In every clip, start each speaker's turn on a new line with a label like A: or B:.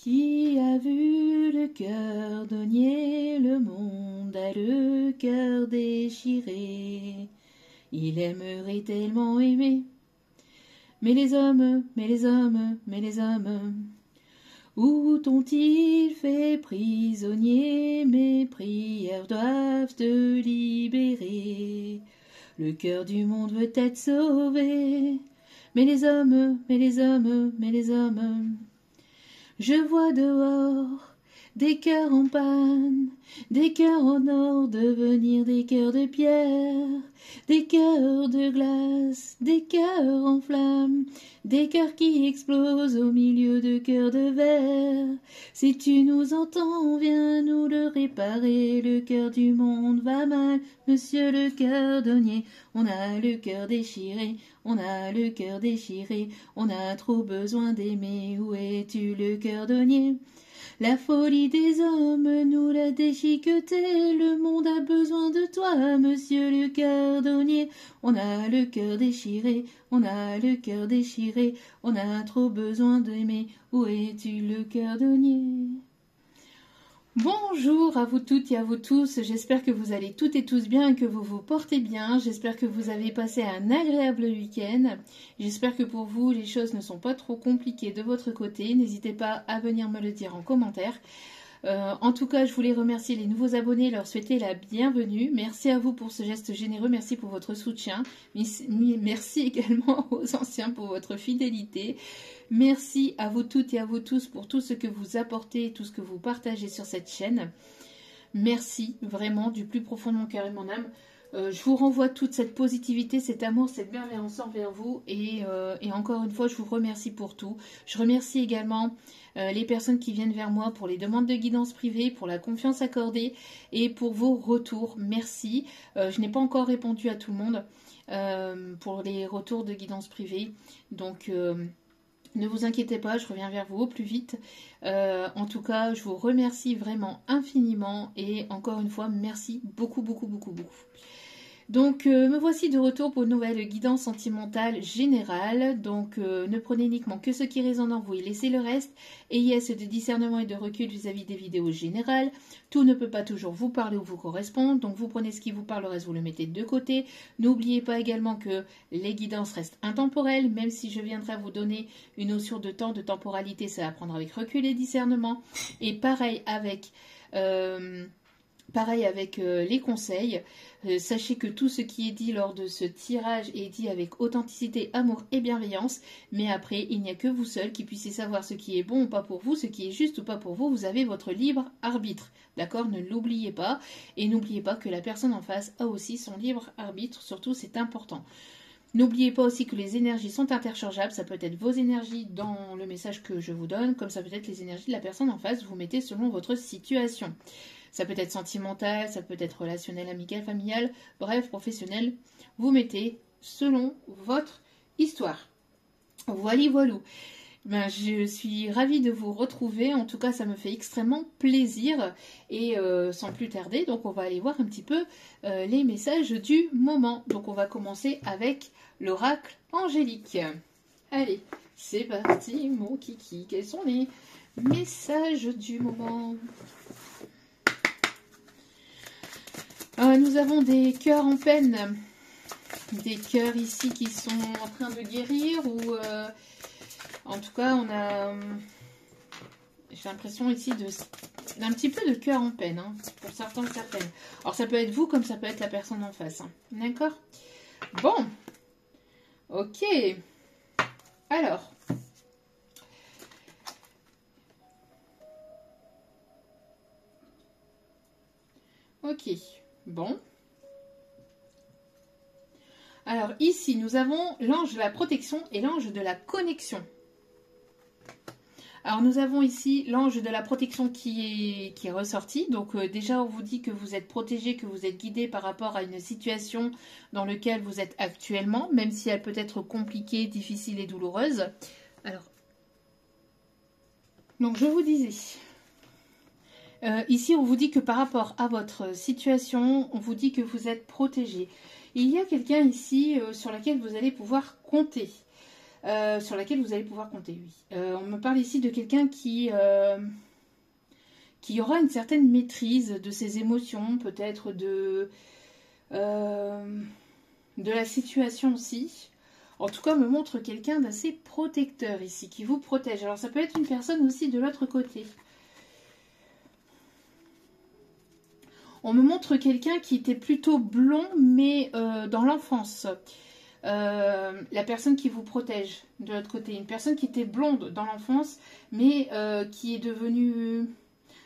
A: Qui a vu le cordonnier, le monde a le cœur déchiré. Il aimerait tellement aimer. Mais les hommes, mais les hommes, mais les hommes, où t'ont-ils fait prisonnier? Mes prières doivent te libérer. Le cœur du monde veut être sauvé. Mais les hommes, mais les hommes, mais les hommes, je vois dehors des cœurs en panne, des cœurs en or devenir des cœurs de pierre, des cœurs de glace, des cœurs en flammes, des cœurs qui explosent au milieu de cœurs de verre. Si tu nous entends, viens nous le réparer. Le cœur du monde va mal, monsieur le cordonnier. On a le cœur déchiré, on a le cœur déchiré, on a trop besoin d'aimer. Où es-tu le cordonnier? La folie des hommes nous l'a déchiqueté. Le monde a besoin de toi, monsieur le cordonnier. On a le cœur déchiré, on a le cœur déchiré, on a trop besoin d'aimer. Où es-tu le cordonnier? Bonjour à vous toutes et à vous tous, j'espère que vous allez toutes et tous bien et que vous vous portez bien, j'espère que vous avez passé un agréable week-end, j'espère que pour vous les choses ne sont pas trop compliquées de votre côté, n'hésitez pas à venir me le dire en commentaire. En tout cas, je voulais remercier les nouveaux abonnés, leur souhaiter la bienvenue. Merci à vous pour ce geste généreux, merci pour votre soutien. Merci également aux anciens pour votre fidélité. Merci à vous toutes et à vous tous pour tout ce que vous apportez, tout ce que vous partagez sur cette chaîne. Merci vraiment du plus profond de mon cœur et de mon âme. Je vous renvoie toute cette positivité, cet amour, cette bienveillance envers vous et encore une fois, je vous remercie pour tout. Je remercie également les personnes qui viennent vers moi pour les demandes de guidance privée, pour la confiance accordée et pour vos retours. Merci. Je n'ai pas encore répondu à tout le monde pour les retours de guidance privée. Donc, ne vous inquiétez pas, je reviens vers vous au plus vite. En tout cas, je vous remercie vraiment infiniment et encore une fois, merci beaucoup, beaucoup, beaucoup, beaucoup. Donc, me voici de retour pour une nouvelle guidance sentimentale générale. Donc, ne prenez uniquement que ce qui résonne en vous et laissez le reste. Ayez assez de discernement et de recul vis-à-vis des vidéos générales. Tout ne peut pas toujours vous parler ou vous correspondre. Donc, vous prenez ce qui vous parle, le reste, vous le mettez de côté. N'oubliez pas également que les guidances restent intemporelles. Même si je viendrai vous donner une notion de temps, de temporalité, ça va prendre avec recul et discernement. Et pareil avec... les conseils, sachez que tout ce qui est dit lors de ce tirage est dit avec authenticité, amour et bienveillance, mais après il n'y a que vous seul qui puissiez savoir ce qui est bon ou pas pour vous, ce qui est juste ou pas pour vous, vous avez votre libre arbitre, d'accord? Ne l'oubliez pas, et n'oubliez pas que la personne en face a aussi son libre arbitre, surtout c'est important. N'oubliez pas aussi que les énergies sont interchangeables, ça peut être vos énergies dans le message que je vous donne, comme ça peut être les énergies de la personne en face, vous mettez selon votre situation. Ça peut être sentimental, ça peut être relationnel, amical, familial, bref, professionnel. Vous mettez selon votre histoire. Voilà, voilà. Ben, je suis ravie de vous retrouver. En tout cas, ça me fait extrêmement plaisir. Et sans plus tarder, donc on va aller voir un petit peu les messages du moment. Donc on va commencer avec l'oracle angélique. Allez, c'est parti, mon kiki. Quels sont les messages du moment ? Nous avons des cœurs en peine, des cœurs ici qui sont en train de guérir ou en tout cas on a, j'ai l'impression ici d'un petit peu de cœur en peine hein, pour certains et certaines. Alors ça peut être vous comme ça peut être la personne en face, hein. D'accord? Bon, ok, alors. Ok. Bon. Alors ici, nous avons l'ange de la protection et l'ange de la connexion. Alors nous avons ici l'ange de la protection qui est ressorti. Donc déjà, on vous dit que vous êtes protégé, que vous êtes guidé par rapport à une situation dans laquelle vous êtes actuellement, même si elle peut être compliquée, difficile et douloureuse. Alors, donc je vous disais... ici, on vous dit que par rapport à votre situation, on vous dit que vous êtes protégé. Il y a quelqu'un ici sur laquelle vous allez pouvoir compter. sur laquelle vous allez pouvoir compter, oui. On me parle ici de quelqu'un qui aura une certaine maîtrise de ses émotions, peut-être de la situation aussi. En tout cas, on me montre quelqu'un d'assez protecteur ici, qui vous protège. Alors, ça peut être une personne aussi de l'autre côté. On me montre quelqu'un qui était plutôt blond, mais dans l'enfance. La personne qui vous protège de l'autre côté. Une personne qui était blonde dans l'enfance, mais qui est devenue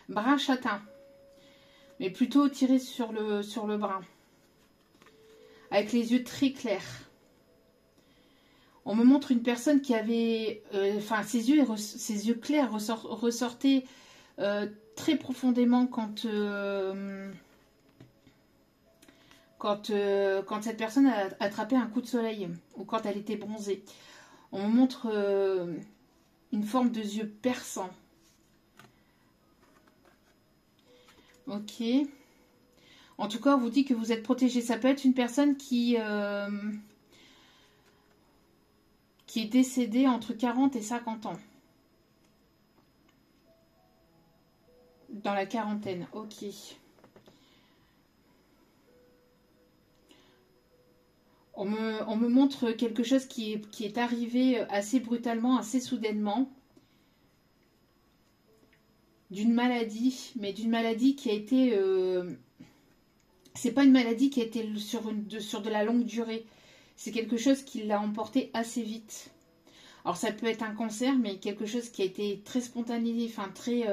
A: brun châtain. Mais plutôt tiré sur le brun. Avec les yeux très clairs. On me montre une personne qui avait... Enfin, ses yeux clairs ressortaient très profondément quand cette personne a attrapé un coup de soleil ou quand elle était bronzée. On me montre une forme de yeux perçants. Ok. En tout cas, on vous dit que vous êtes protégé. Ça peut être une personne qui est décédée entre 40 et 50 ans. Dans la quarantaine, ok. On me montre quelque chose qui est arrivé assez brutalement, assez soudainement. D'une maladie, mais d'une maladie qui a été... c'est pas une maladie qui a été sur de la longue durée. C'est quelque chose qui l'a emporté assez vite. Alors ça peut être un cancer, mais quelque chose qui a été très spontané, enfin très...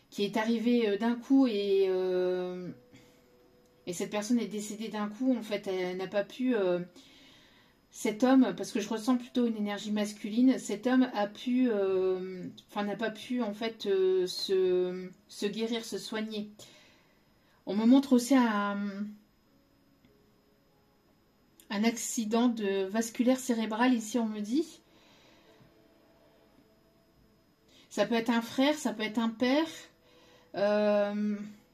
A: qui est arrivé d'un coup et cette personne est décédée d'un coup. En fait, elle n'a pas pu... cet homme, parce que je ressens plutôt une énergie masculine, cet homme a pu... Enfin, n'a pas pu, en fait, se guérir, se soigner. On me montre aussi un accident vasculaire cérébral, ici, on me dit. Ça peut être un frère, ça peut être un père.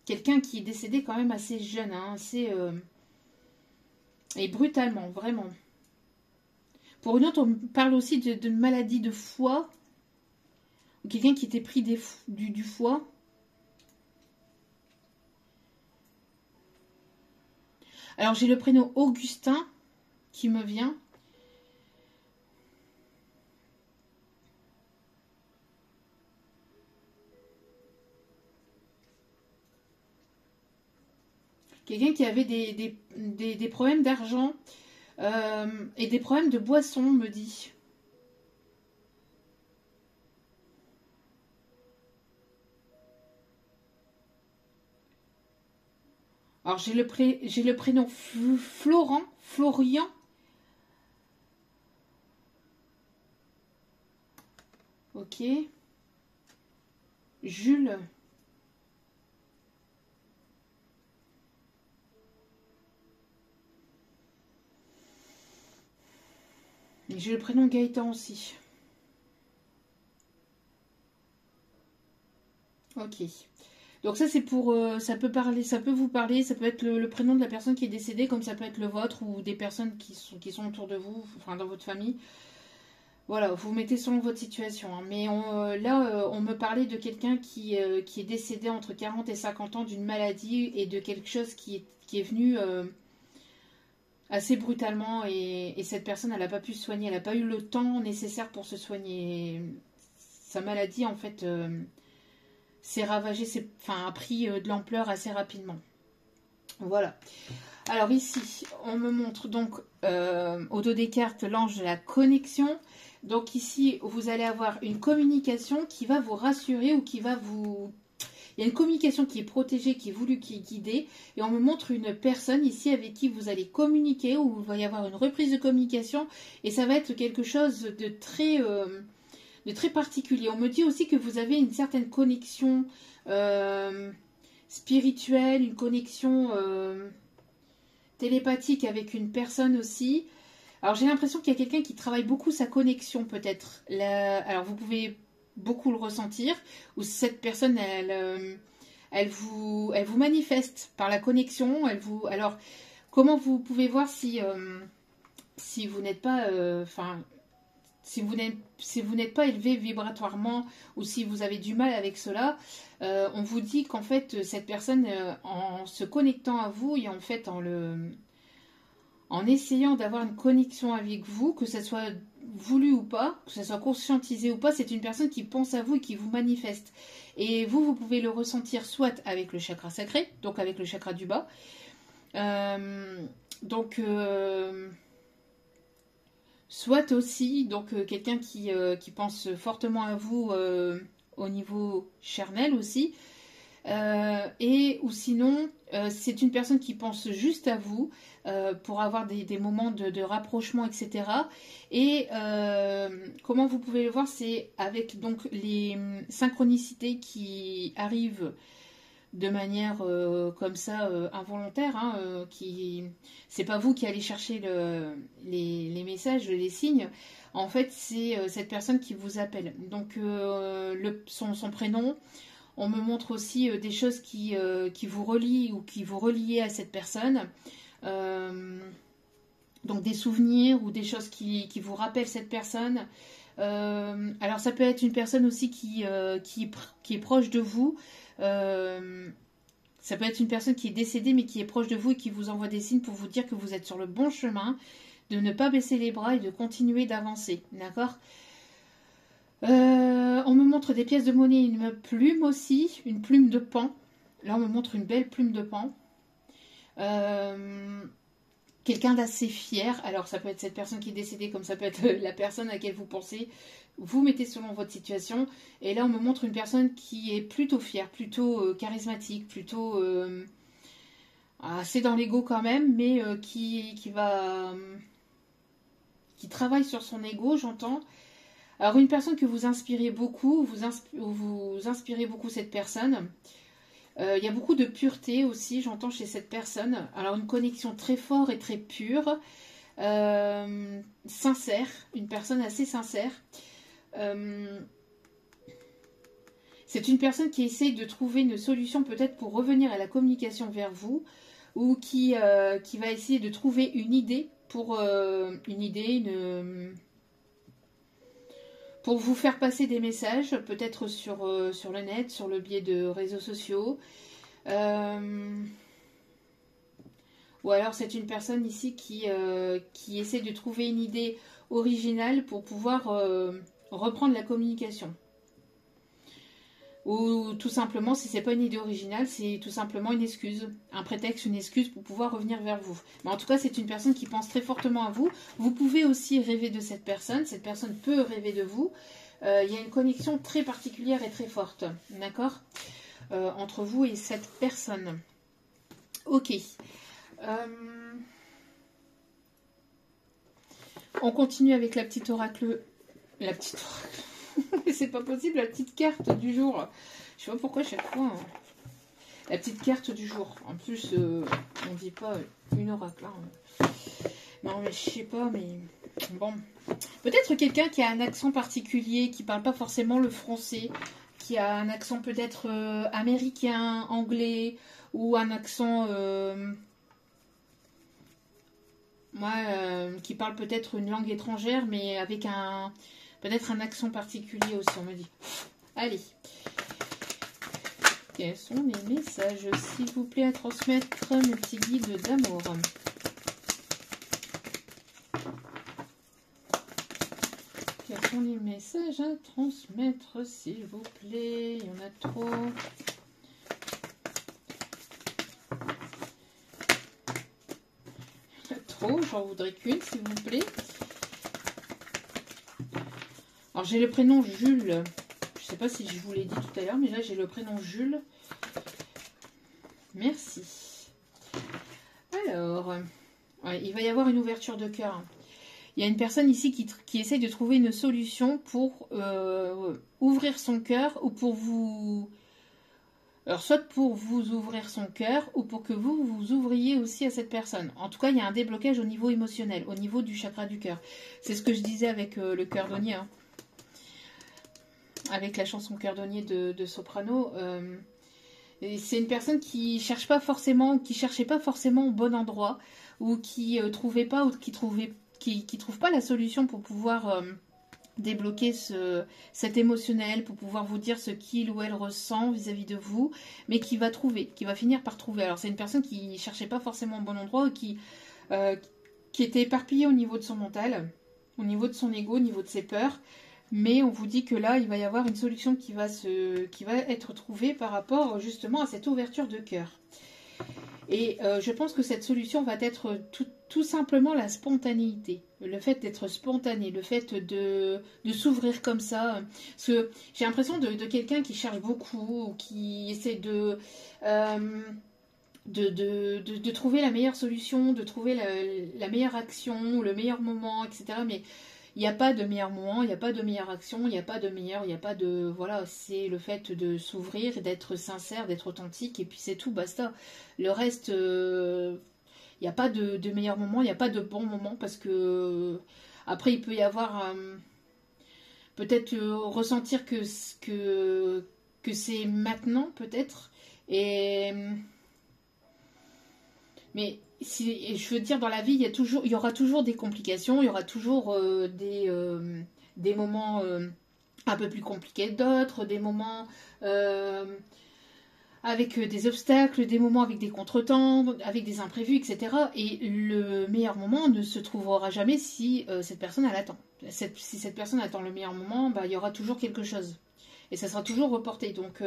A: Quelqu'un qui est décédé quand même assez jeune, hein, et brutalement, vraiment. Pour une autre, on parle aussi de maladie de foie. Quelqu'un qui était pris du foie. Alors, j'ai le prénom Augustin qui me vient. Quelqu'un qui avait des problèmes d'argent et des problèmes de boisson, me dit. Alors, j'ai le prénom Florian. Ok. Jules. J'ai le prénom Gaëtan aussi. Ok. Donc ça c'est pour... ça peut vous parler, ça peut être le prénom de la personne qui est décédée, comme ça peut être le vôtre ou des personnes qui sont autour de vous, enfin dans votre famille. Voilà, vous mettez selon votre situation. Hein. Mais là, on me parlait de quelqu'un qui est décédé entre 40 et 50 ans d'une maladie et de quelque chose qui est venu assez brutalement. Et cette personne, elle n'a pas pu se soigner. Elle n'a pas eu le temps nécessaire pour se soigner. Sa maladie, en fait, s'est ravagée, a pris de l'ampleur assez rapidement. Voilà. Alors ici, on me montre donc au dos des cartes l'ange de la connexion. Donc ici, vous allez avoir une communication qui va vous rassurer ou qui va vous... Il y a une communication qui est protégée, qui est voulue, qui est guidée. Et on me montre une personne ici avec qui vous allez communiquer ou il va y avoir une reprise de communication. Et ça va être quelque chose de très particulier. On me dit aussi que vous avez une certaine connexion spirituelle, une connexion télépathique avec une personne aussi. Alors j'ai l'impression qu'il y a quelqu'un qui travaille beaucoup sa connexion peut-être. Alors vous pouvez beaucoup le ressentir, ou cette personne elle vous manifeste par la connexion. Alors comment vous pouvez voir si vous n'êtes pas... si vous n'êtes pas élevé vibratoirement ou si vous avez du mal avec cela, on vous dit qu'en fait, cette personne, en se connectant à vous et en fait en essayant d'avoir une connexion avec vous, que ce soit voulu ou pas, que ce soit conscientisé ou pas, c'est une personne qui pense à vous et qui vous manifeste. Et vous pouvez le ressentir soit avec le chakra sacré, donc avec le chakra du bas, soit aussi quelqu'un qui pense fortement à vous au niveau charnel aussi, ou sinon c'est une personne qui pense juste à vous pour avoir des moments de rapprochement, etc. Et comment vous pouvez le voir, c'est avec donc les synchronicités qui arrivent de manière comme ça involontaire, hein, c'est pas vous qui allez chercher les messages, les signes. En fait, c'est cette personne qui vous appelle. Donc son prénom. On me montre aussi des choses qui vous relient ou qui vous reliez à cette personne. Donc des souvenirs ou des choses qui vous rappellent cette personne. Alors ça peut être une personne aussi qui est proche de vous. Ça peut être une personne qui est décédée mais qui est proche de vous et qui vous envoie des signes pour vous dire que vous êtes sur le bon chemin, de ne pas baisser les bras et de continuer d'avancer. D'accord ? On me montre des pièces de monnaie, une plume aussi, une plume de pan. Là, on me montre une belle plume de pan. Quelqu'un d'assez fier. Alors, ça peut être cette personne qui est décédée, comme ça peut être la personne à laquelle vous pensez. Vous mettez selon votre situation. Et là, on me montre une personne qui est plutôt fière, plutôt charismatique, plutôt assez dans l'ego quand même, mais qui travaille sur son ego, j'entends. Alors, une personne que vous inspirez beaucoup, vous inspirez beaucoup cette personne. Il y a beaucoup de pureté aussi, j'entends chez cette personne. Alors, une connexion très forte et très pure, sincère, une personne assez sincère. C'est une personne qui essaye de trouver une solution peut-être pour revenir à la communication vers vous, ou qui va essayer de trouver une idée pour pour vous faire passer des messages, peut-être sur le net, sur le biais de réseaux sociaux. Ou alors c'est une personne ici qui essaie de trouver une idée originale pour pouvoir reprendre la communication. Ou tout simplement, si c'est pas une idée originale, c'est tout simplement une excuse, un prétexte, une excuse pour pouvoir revenir vers vous. Mais en tout cas, c'est une personne qui pense très fortement à vous. Vous pouvez aussi rêver de cette personne peut rêver de vous. Il y a une connexion très particulière et très forte, d'accord, entre vous et cette personne. Ok. On continue avec la petite oracle. La petite oracle. C'est pas possible, la petite carte du jour. Je sais pas pourquoi chaque fois. Hein. La petite carte du jour. En plus, on dit pas une oracle. Hein. Non, mais je sais pas, mais bon. Peut-être quelqu'un qui a un accent particulier, qui parle pas forcément le français, qui a un accent peut-être américain, anglais, ou un accent. Qui parle peut-être une langue étrangère, mais avec peut-être un accent particulier aussi, on me dit. Allez. Quels sont les messages, s'il vous plaît, à transmettre, mes petits guides d'amour? Quels sont les messages à transmettre, s'il vous plaît? Il y en a trop. Il y en a trop, j'en voudrais qu'une, s'il vous plaît. Alors j'ai le prénom Jules, je sais pas si je vous l'ai dit tout à l'heure, mais là j'ai le prénom Jules. Merci. Alors, ouais, il va y avoir une ouverture de cœur. Il y a une personne ici qui essaie de trouver une solution pour ouvrir son cœur ou pour vous... Alors soit pour vous ouvrir son cœur ou pour que vous ouvriez aussi à cette personne. En tout cas, il y a un déblocage au niveau émotionnel, au niveau du chakra du cœur. C'est ce que je disais avec le cœurdonnier. Hein. Avec la chanson Cœurdonnier de Soprano, c'est une personne qui cherchait pas forcément au bon endroit, ou qui trouvait pas, ou qui trouve pas la solution pour pouvoir débloquer cet émotionnel pour pouvoir vous dire ce qu'il ou elle ressent vis-à-vis de vous, mais qui va trouver, qui va finir par trouver. Alors c'est une personne qui cherchait pas forcément au bon endroit, ou euh, qui était éparpillée au niveau de son mental, au niveau de son ego, au niveau de ses peurs, mais on vous dit que là, il va y avoir une solution qui va être trouvée par rapport justement à cette ouverture de cœur. Et je pense que cette solution va être tout simplement la spontanéité. Le fait d'être spontané, le fait de s'ouvrir comme ça. Parce que j'ai l'impression de quelqu'un qui cherche beaucoup, qui essaie de trouver la meilleure solution, de trouver la meilleure action, le meilleur moment, etc. Mais il n'y a pas de meilleur moment, il n'y a pas de meilleure action, il n'y a pas de meilleur, il n'y a pas de... Voilà, c'est le fait de s'ouvrir, d'être sincère, d'être authentique, et puis c'est tout, basta. Le reste, il n'y a pas de meilleur moment, il n'y a pas de bon moment, parce que après, il peut y avoir... peut-être ressentir que c'est maintenant, peut-être, et... Mais si, je veux dire, dans la vie, il y aura toujours des complications, il y aura toujours des moments un peu plus compliqués que d'autres, des moments avec des obstacles, des moments avec des contretemps, avec des imprévus, etc. Et le meilleur moment ne se trouvera jamais si cette personne elle attend. Si cette personne attend le meilleur moment, bah, il y aura toujours quelque chose. Et ça sera toujours reporté. Donc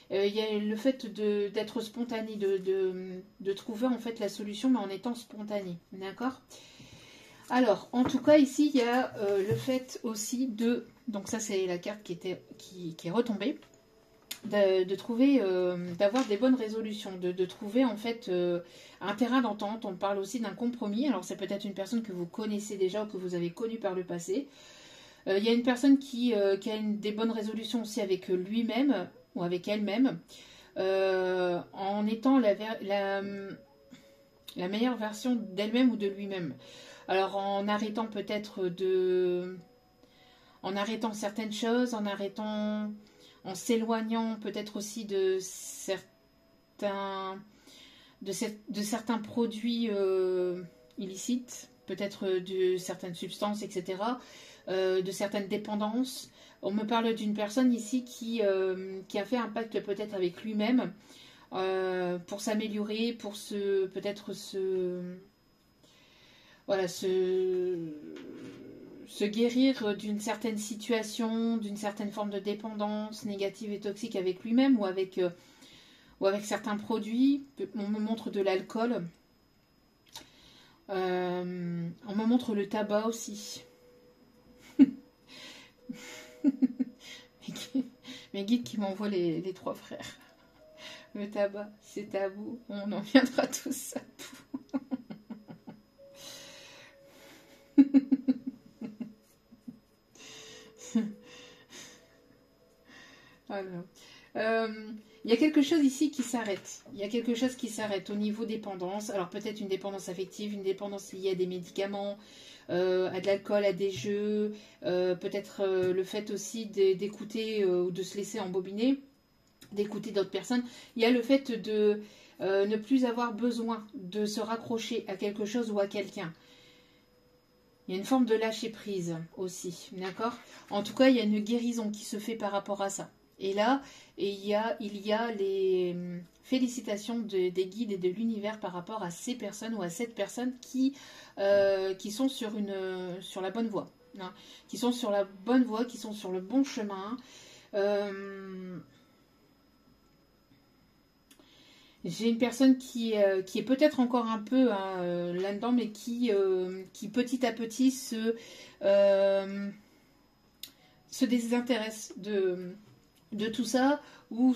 A: il y a le fait d'être spontané, de trouver en fait la solution, mais en étant spontané. D'accord? Alors, en tout cas, ici, il y a le fait aussi de... Donc ça, c'est la carte qui est retombée. De trouver, d'avoir des bonnes résolutions, de trouver en fait un terrain d'entente. On parle aussi d'un compromis. Alors, c'est peut-être une personne que vous connaissez déjà ou que vous avez connue par le passé. Il y a une personne qui a des bonnes résolutions aussi avec lui-même ou avec elle-même, en étant la meilleure version d'elle-même ou de lui-même. Alors en arrêtant peut-être en arrêtant certaines choses, en s'éloignant peut-être aussi de certains produits illicites, peut-être de certaines substances, etc., de certaines dépendances. On me parle d'une personne ici qui a fait un pacte peut-être avec lui-même pour s'améliorer, pour peut-être voilà, se guérir d'une certaine situation, d'une certaine forme de dépendance négative et toxique avec lui-même ou avec certains produits. On me montre de l'alcool. On me montre le tabac aussi. Mes guides qui m'envoient les trois frères. Le tabac, c'est tabou. On en viendra tous à bout. Alors, il y a quelque chose ici qui s'arrête. Il y a quelque chose qui s'arrête au niveau dépendance. Alors peut-être une dépendance affective, une dépendance liée à des médicaments, à de l'alcool, à des jeux, peut-être le fait aussi d'écouter ou de se laisser embobiner, d'écouter d'autres personnes. Il y a le fait de ne plus avoir besoin de se raccrocher à quelque chose ou à quelqu'un. Il y a une forme de lâcher prise aussi, d'accord? En tout cas, il y a une guérison qui se fait par rapport à ça. Et là, il y a les félicitations des guides et de l'univers par rapport à ces personnes ou à cette personne qui sont sur la bonne voie. Hein, qui sont sur la bonne voie, qui sont sur le bon chemin. J'ai une personne qui est peut-être encore un peu là-dedans, mais qui petit à petit se désintéresse de tout ça, ou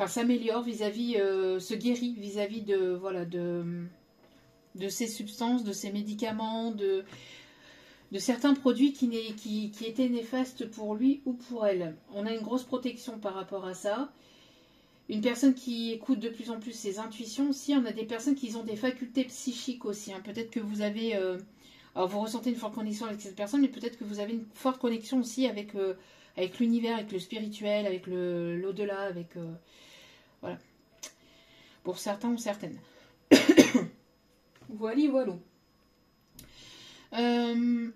A: s'améliore vis-à-vis, se guérit vis-à-vis de ces substances, de ces médicaments, de certains produits qui étaient néfastes pour lui ou pour elle. On a une grosse protection par rapport à ça. Une personne qui écoute de plus en plus ses intuitions aussi. On a des personnes qui ont des facultés psychiques aussi. Hein. Peut-être que vous avez... alors vous ressentez une forte connexion avec cette personne, mais peut-être que vous avez une forte connexion aussi avec l'univers, avec le spirituel, avec l'au-delà, avec... voilà. Pour certains ou certaines. Voilà, voilà. Bon,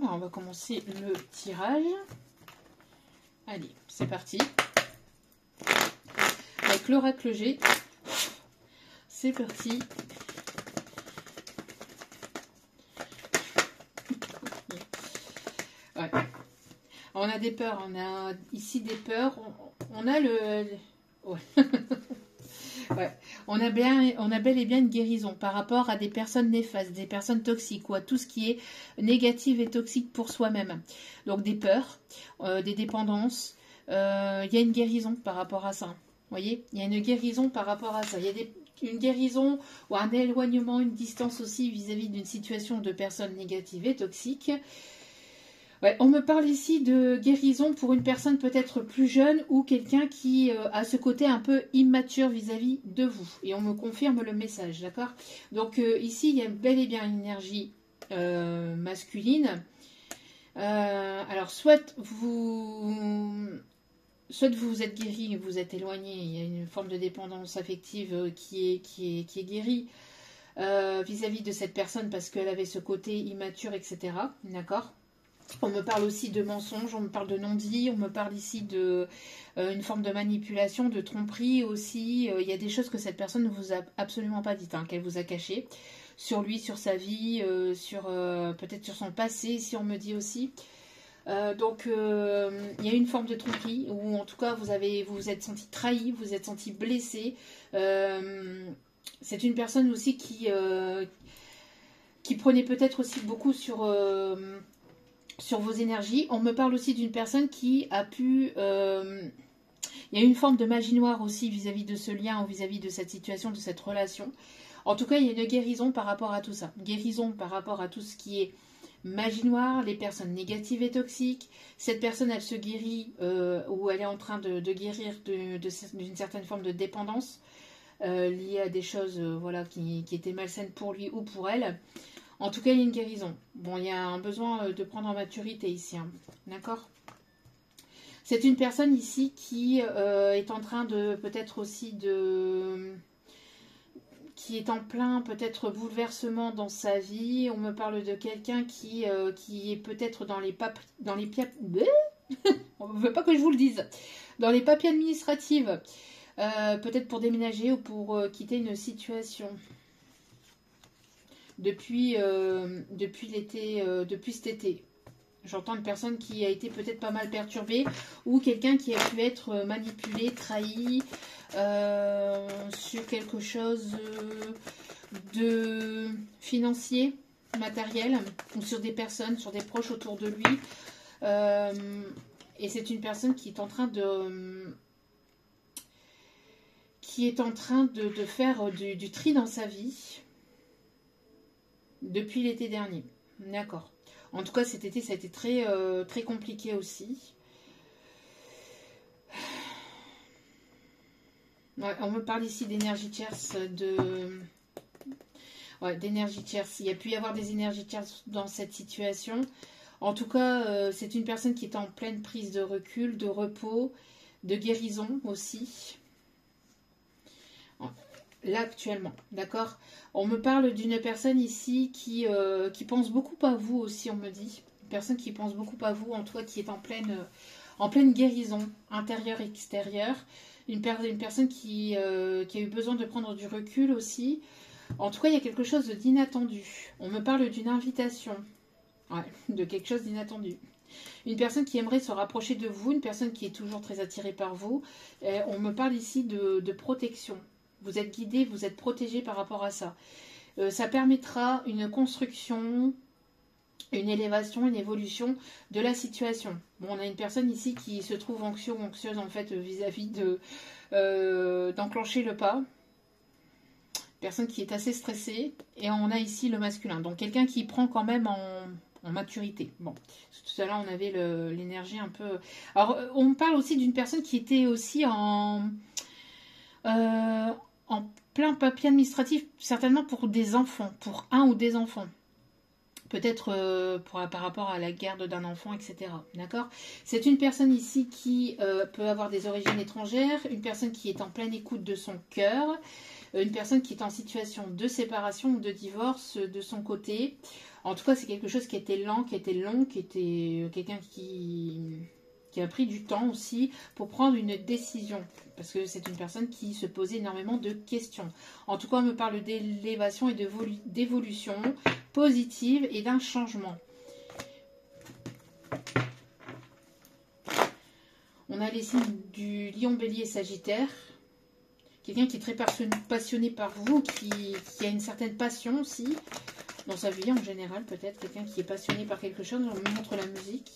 A: on va commencer le tirage. Allez, c'est parti. Avec l'oracle G. C'est parti. Ouais. On a des peurs, on a ici des peurs. On a le... Ouais. Ouais. On a bel et bien une guérison par rapport à des personnes néfastes, des personnes toxiques ou à tout ce qui est négatif et toxique pour soi-même. Donc des peurs, des dépendances. Il y a une guérison par rapport à ça. Vous voyez, il y a une guérison par rapport à ça. Il y a une guérison ou un éloignement, une distance aussi vis-à-vis d'une situation de personnes négatives et toxiques. Ouais, on me parle ici de guérison pour une personne peut-être plus jeune ou quelqu'un qui a ce côté un peu immature vis-à-vis de vous. Et on me confirme le message, d'accord? Donc ici, il y a bel et bien une énergie masculine. Alors, soit vous êtes guéri, vous êtes éloigné, il y a une forme de dépendance affective qui est guérie vis-à-vis de cette personne parce qu'elle avait ce côté immature, etc. D'accord? On me parle aussi de mensonges, on me parle de non-dit, on me parle ici de une forme de manipulation, de tromperie aussi. Il y a des choses que cette personne ne vous a absolument pas dites, hein, qu'elle vous a cachées sur lui, sur sa vie, peut-être sur son passé, si on me dit aussi. Donc, il y a une forme de tromperie, ou en tout cas, vous vous êtes senti trahi, vous vous êtes senti blessé. C'est une personne aussi qui prenait peut-être aussi beaucoup sur vos énergies. On me parle aussi d'une personne qui a pu... il y a une forme de magie noire aussi vis-à-vis de ce lien ou vis-à-vis de cette situation, de cette relation. En tout cas, il y a une guérison par rapport à tout ça. Une guérison par rapport à tout ce qui est magie noire, les personnes négatives et toxiques. Cette personne, elle se guérit ou elle est en train de guérir d'une certaine forme de dépendance liée à des choses voilà, qui étaient malsaines pour lui ou pour elle. En tout cas, il y a une guérison. Bon, il y a un besoin de prendre en maturité ici. Hein. D'accord ? C'est une personne ici qui est en train de peut-être aussi qui est en plein peut-être bouleversement dans sa vie. On me parle de quelqu'un qui est peut-être dans les on ne veut pas que je vous le dise. Dans les papiers administratifs. Peut-être pour déménager ou pour quitter une situation. Depuis l'été, depuis cet été. J'entends une personne qui a été peut-être pas mal perturbée ou quelqu'un qui a pu être manipulé, trahi sur quelque chose de financier, matériel ou sur des personnes, sur des proches autour de lui. Et c'est une personne qui est en train de faire du tri dans sa vie. Depuis l'été dernier. D'accord. En tout cas, cet été, ça a été très, très compliqué aussi. Ouais, on me parle ici d'énergie tierce, d'énergie tierce. Il y a pu y avoir des énergies tierces dans cette situation. En tout cas, c'est une personne qui est en pleine prise de recul, de repos, de guérison aussi. Là, actuellement, d'accord? On me parle d'une personne ici qui pense beaucoup à vous aussi, on me dit. Une personne qui pense beaucoup à vous, en toi, qui est en pleine guérison, intérieure et extérieure. Une personne qui a eu besoin de prendre du recul aussi. En tout cas, il y a quelque chose d'inattendu. On me parle d'une invitation. Ouais, de quelque chose d'inattendu. Une personne qui aimerait se rapprocher de vous, une personne qui est toujours très attirée par vous. On me parle ici de protection. Vous êtes guidé, vous êtes protégé par rapport à ça. Ça permettra une construction, une élévation, une évolution de la situation. Bon, on a une personne ici qui se trouve anxieux ou anxieuse en fait vis-à-vis d'enclencher le pas. Personne qui est assez stressée. Et on a ici le masculin. Donc quelqu'un qui prend quand même en maturité. Bon, tout à l'heure on avait l'énergie un peu... Alors on parle aussi d'une personne qui était aussi en plein papier administratif, certainement pour des enfants, pour un ou des enfants. Peut-être par rapport à la garde d'un enfant, etc. D'accord ? C'est une personne ici qui peut avoir des origines étrangères, une personne qui est en pleine écoute de son cœur, une personne qui est en situation de séparation ou de divorce de son côté. En tout cas, c'est quelque chose qui était lent, qui était long, qui était quelqu'un qui a pris du temps aussi pour prendre une décision. Parce que c'est une personne qui se posait énormément de questions. En tout cas, on me parle d'élévation et d'évolution positive et d'un changement. On a les signes du lion, bélier et sagittaire. Quelqu'un qui est très passionné par vous, qui a une certaine passion aussi, dans sa vie en général peut-être. Quelqu'un qui est passionné par quelque chose, on me montre la musique.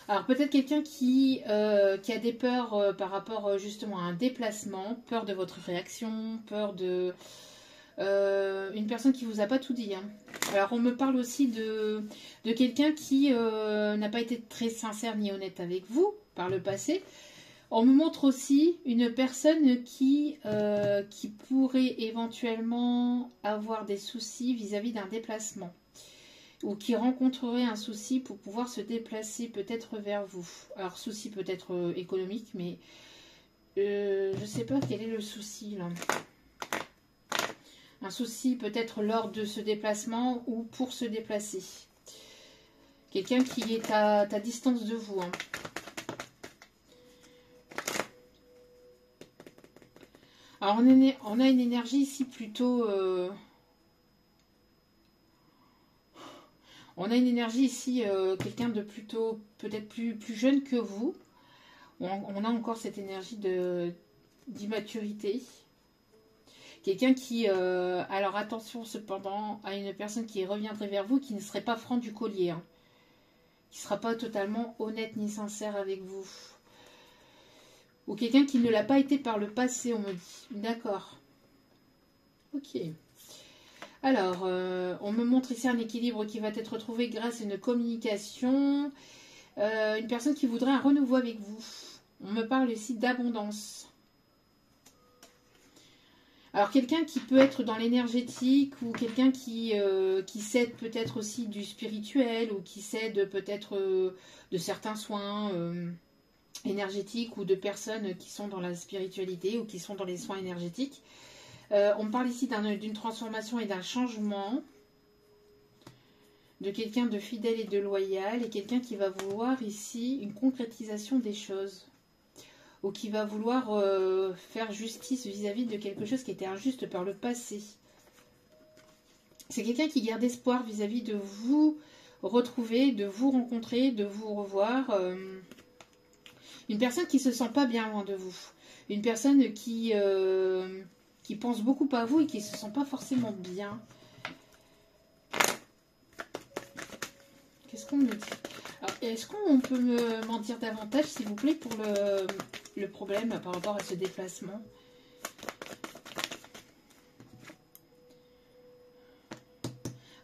A: Alors peut-être quelqu'un qui a des peurs par rapport justement à un déplacement, peur de votre réaction, peur de... une personne qui vous a pas tout dit. Hein. Alors on me parle aussi de quelqu'un qui n'a pas été très sincère ni honnête avec vous par le passé. On me montre aussi une personne qui pourrait éventuellement avoir des soucis vis-à-vis d'un déplacement. Ou qui rencontrerait un souci pour pouvoir se déplacer peut-être vers vous. Alors souci peut-être économique, mais je ne sais pas quel est le souci là. Un souci peut-être lors de ce déplacement ou pour se déplacer. Quelqu'un qui est à distance de vous. Hein. Alors on a une énergie ici plutôt... on a une énergie ici, quelqu'un de plutôt peut-être plus jeune que vous. On a encore cette énergie d'immaturité. Quelqu'un qui, alors attention cependant, à une personne qui reviendrait vers vous, qui ne serait pas franc du collier. Hein, qui ne sera pas totalement honnête ni sincère avec vous. Ou quelqu'un qui ne l'a pas été par le passé, on me dit. D'accord. Ok. Alors, on me montre ici un équilibre qui va être trouvé grâce à une communication. Une personne qui voudrait un renouveau avec vous. On me parle ici d'abondance. Alors, quelqu'un qui peut être dans l'énergétique ou quelqu'un qui cède peut-être aussi du spirituel ou qui cède peut-être de certains soins énergétiques ou de personnes qui sont dans la spiritualité ou qui sont dans les soins énergétiques. On me parle ici d'une transformation et d'un changement, de quelqu'un de fidèle et de loyal, et quelqu'un qui va vouloir ici une concrétisation des choses, ou qui va vouloir faire justice vis-à-vis de quelque chose qui était injuste par le passé. C'est quelqu'un qui garde espoir vis-à-vis de vous retrouver, de vous rencontrer, de vous revoir. Une personne qui se sent pas bien loin de vous. Une personne qui pense beaucoup à vous et qui ne se sent pas forcément bien. Qu'est-ce qu'on me dit? Est-ce qu'on peut m'en dire davantage, s'il vous plaît, pour le problème par rapport à ce déplacement?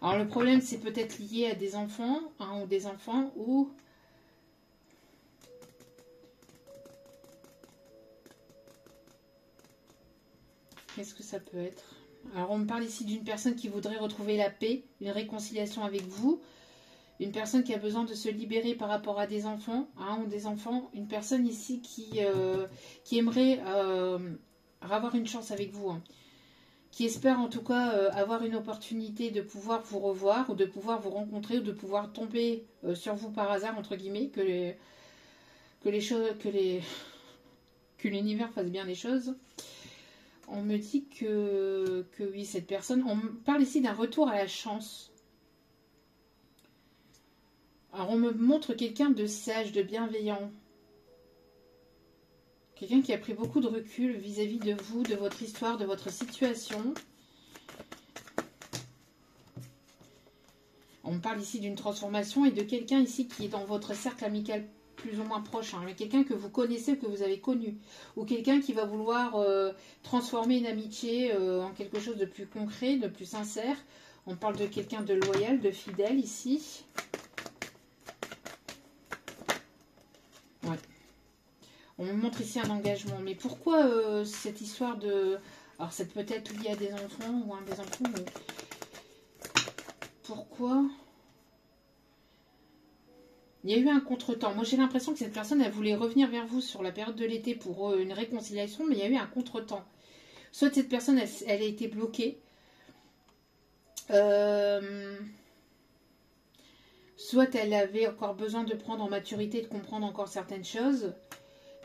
A: Alors le problème, c'est peut-être lié à des enfants, hein, ou des enfants, ou... Qu'est-ce que ça peut être? Alors on me parle ici d'une personne qui voudrait retrouver la paix, une réconciliation avec vous. Une personne qui a besoin de se libérer par rapport à des enfants, hein, ou des enfants. Une personne ici qui aimerait avoir une chance avec vous. Hein. Qui espère en tout cas avoir une opportunité de pouvoir vous revoir, ou de pouvoir vous rencontrer, ou de pouvoir tomber sur vous par hasard, entre guillemets, que l'univers fasse bien les choses. On me dit que oui, cette personne... On me parle ici d'un retour à la chance. Alors, on me montre quelqu'un de sage, de bienveillant. Quelqu'un qui a pris beaucoup de recul vis-à-vis de vous, de votre histoire, de votre situation. On me parle ici d'une transformation et de quelqu'un ici qui est dans votre cercle amical plus ou moins proche. Hein, mais quelqu'un que vous connaissez, que vous avez connu. Ou quelqu'un qui va vouloir transformer une amitié en quelque chose de plus concret, de plus sincère. On parle de quelqu'un de loyal, de fidèle ici. Ouais. On me montre ici un engagement. Mais pourquoi cette histoire de... Alors, c'est peut-être lié à des enfants ou à des enfants, mais... Pourquoi Il y a eu un contretemps. Moi, j'ai l'impression que cette personne, elle voulait revenir vers vous sur la période de l'été pour une réconciliation, mais il y a eu un contretemps. Soit cette personne, elle a été bloquée. Soit elle avait encore besoin de prendre en maturité, de comprendre encore certaines choses.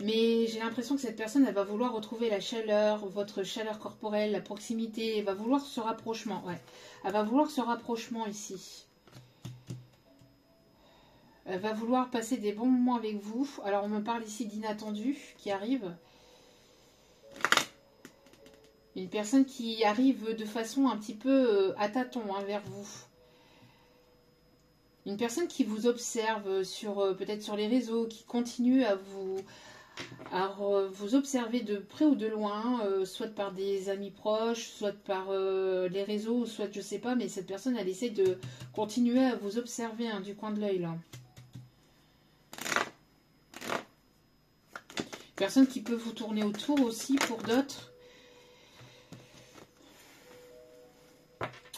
A: Mais j'ai l'impression que cette personne, elle va vouloir retrouver la chaleur, votre chaleur corporelle, la proximité. Elle va vouloir ce rapprochement. Ouais. Elle va vouloir ce rapprochement ici. Elle va vouloir passer des bons moments avec vous. Alors, on me parle ici d'inattendu qui arrive. Une personne qui arrive de façon un petit peu à tâtons vers vous. Une personne qui vous observe sur peut-être sur les réseaux, qui continue à vous observer de près ou de loin, soit par des amis proches, soit par les réseaux, soit je sais pas, mais cette personne, elle essaie de continuer à vous observer du coin de l'œil là. Personne qui peut vous tourner autour aussi pour d'autres.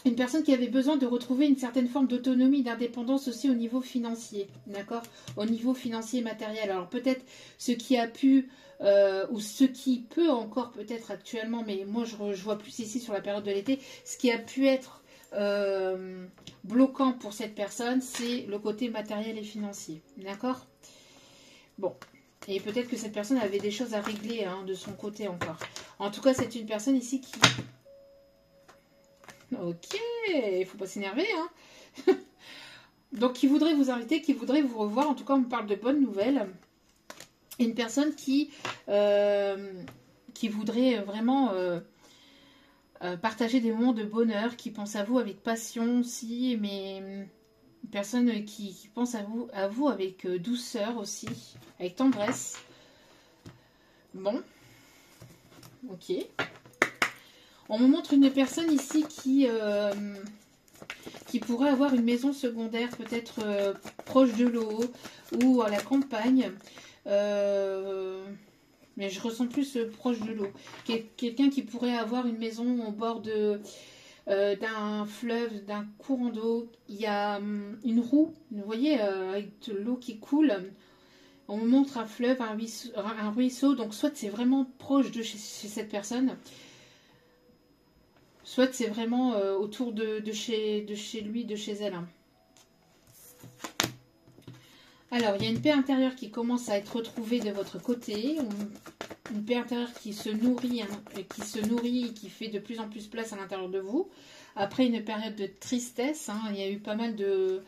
A: Une personne qui avait besoin de retrouver une certaine forme d'autonomie, d'indépendance aussi au niveau financier, d'accord? Au niveau financier et matériel. Alors peut-être ce qui a pu, ou ce qui peut encore peut-être actuellement, mais moi je vois plus ici sur la période de l'été, ce qui a pu être bloquant pour cette personne, c'est le côté matériel et financier, d'accord? Bon. Et peut-être que cette personne avait des choses à régler de son côté encore. En tout cas, c'est une personne ici qui... Ok, il faut pas s'énerver. Donc, qui voudrait vous inviter, qui voudrait vous revoir. En tout cas, on me parle de bonnes nouvelles. Une personne qui voudrait vraiment partager des moments de bonheur, qui pense à vous avec passion aussi, mais... Une personne qui pense à vous avec douceur aussi, avec tendresse. Bon. Ok. On me montre une personne ici qui pourrait avoir une maison secondaire, peut-être proche de l'eau ou à la campagne. Mais je ressens plus proche de l'eau. Quelqu'un qui pourrait avoir une maison au bord d'un fleuve, d'un courant d'eau. Il y a une roue, vous voyez, avec de l'eau qui coule. On me montre un fleuve, un ruisseau. Donc soit c'est vraiment proche de chez cette personne, soit c'est vraiment autour de chez lui, de chez elle. Alors, il y a une paix intérieure qui commence à être retrouvée de votre côté. Une paix intérieure qui se nourrit, et qui fait de plus en plus place à l'intérieur de vous. Après une période de tristesse, il y a eu pas mal de...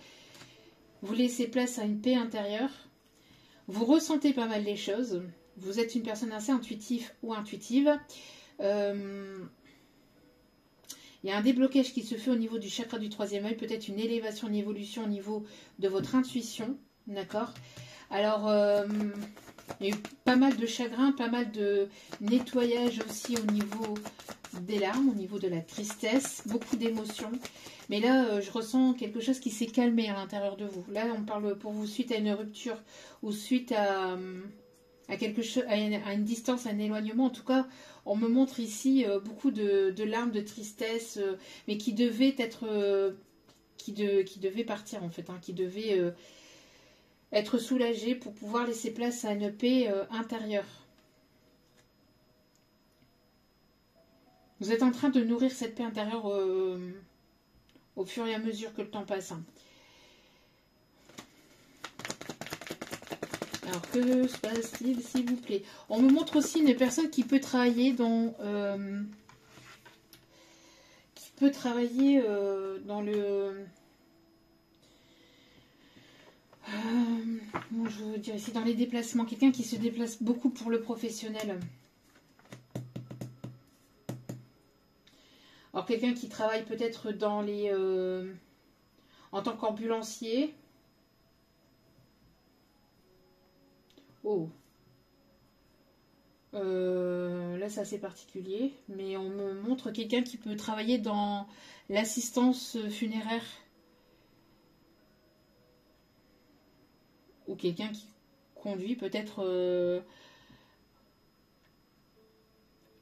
A: Vous laissez place à une paix intérieure. Vous ressentez pas mal les choses. Vous êtes une personne assez intuitive ou intuitive. Il y a un déblocage qui se fait au niveau du chakra du troisième œil. Peut-être une élévation, une évolution au niveau de votre intuition. D'accord. Alors, il y a eu pas mal de chagrin, pas mal de nettoyage aussi au niveau des larmes, au niveau de la tristesse, beaucoup d'émotions. Mais là, je ressens quelque chose qui s'est calmé à l'intérieur de vous. Là, on parle pour vous suite à une rupture ou suite à quelque chose, à une distance, à un éloignement. En tout cas, on me montre ici beaucoup de larmes, de tristesse, mais qui devaient être, qui devaient partir en fait, qui devaient être soulagé pour pouvoir laisser place à une paix intérieure. Vous êtes en train de nourrir cette paix intérieure au fur et à mesure que le temps passe. Alors, que se passe-t-il, s'il vous plaît? On me montre aussi une personne qui peut travailler dans... dans le... Comment je veux dire ici, dans les déplacements, quelqu'un qui se déplace beaucoup pour le professionnel. Alors quelqu'un qui travaille peut-être dans les en tant qu'ambulancier. Oh. Là c'est assez particulier, mais on me montre quelqu'un qui peut travailler dans l'assistance funéraire. Ou quelqu'un qui conduit peut-être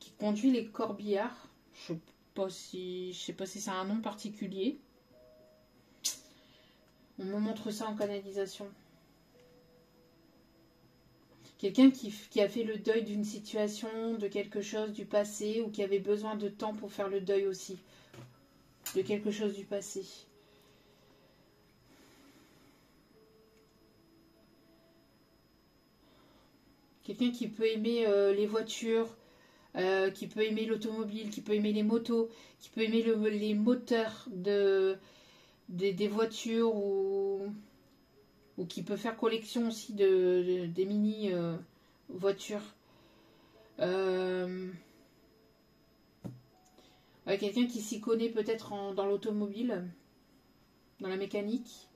A: qui conduit les corbillards. Je sais pas si c'est un nom particulier. On me montre ça en canalisation. Quelqu'un qui a fait le deuil d'une situation, de quelque chose du passé, ou qui avait besoin de temps pour faire le deuil aussi de quelque chose du passé. Quelqu'un qui peut aimer les voitures, qui peut aimer l'automobile, qui peut aimer les motos, qui peut aimer les moteurs des voitures, ou qui peut faire collection aussi des mini voitures. Ouais, quelqu'un qui s'y connaît peut-être dans l'automobile, dans la mécanique.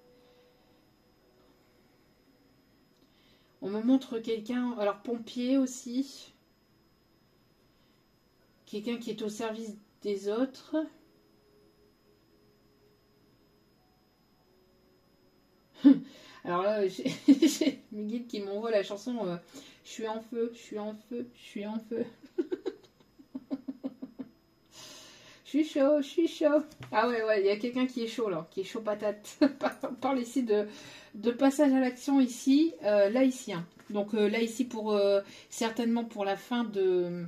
A: On me montre quelqu'un, alors pompier aussi, quelqu'un qui est au service des autres. Alors là, j'ai mes guides qui m'envoient la chanson Je suis en feu, je suis en feu, je suis en feu. Je suis chaud, je suis chaud. Ah ouais, il y a quelqu'un qui est chaud là, qui est chaud patate. On parle ici de passage à l'action ici, là ici. Hein. Donc là ici certainement pour la fin de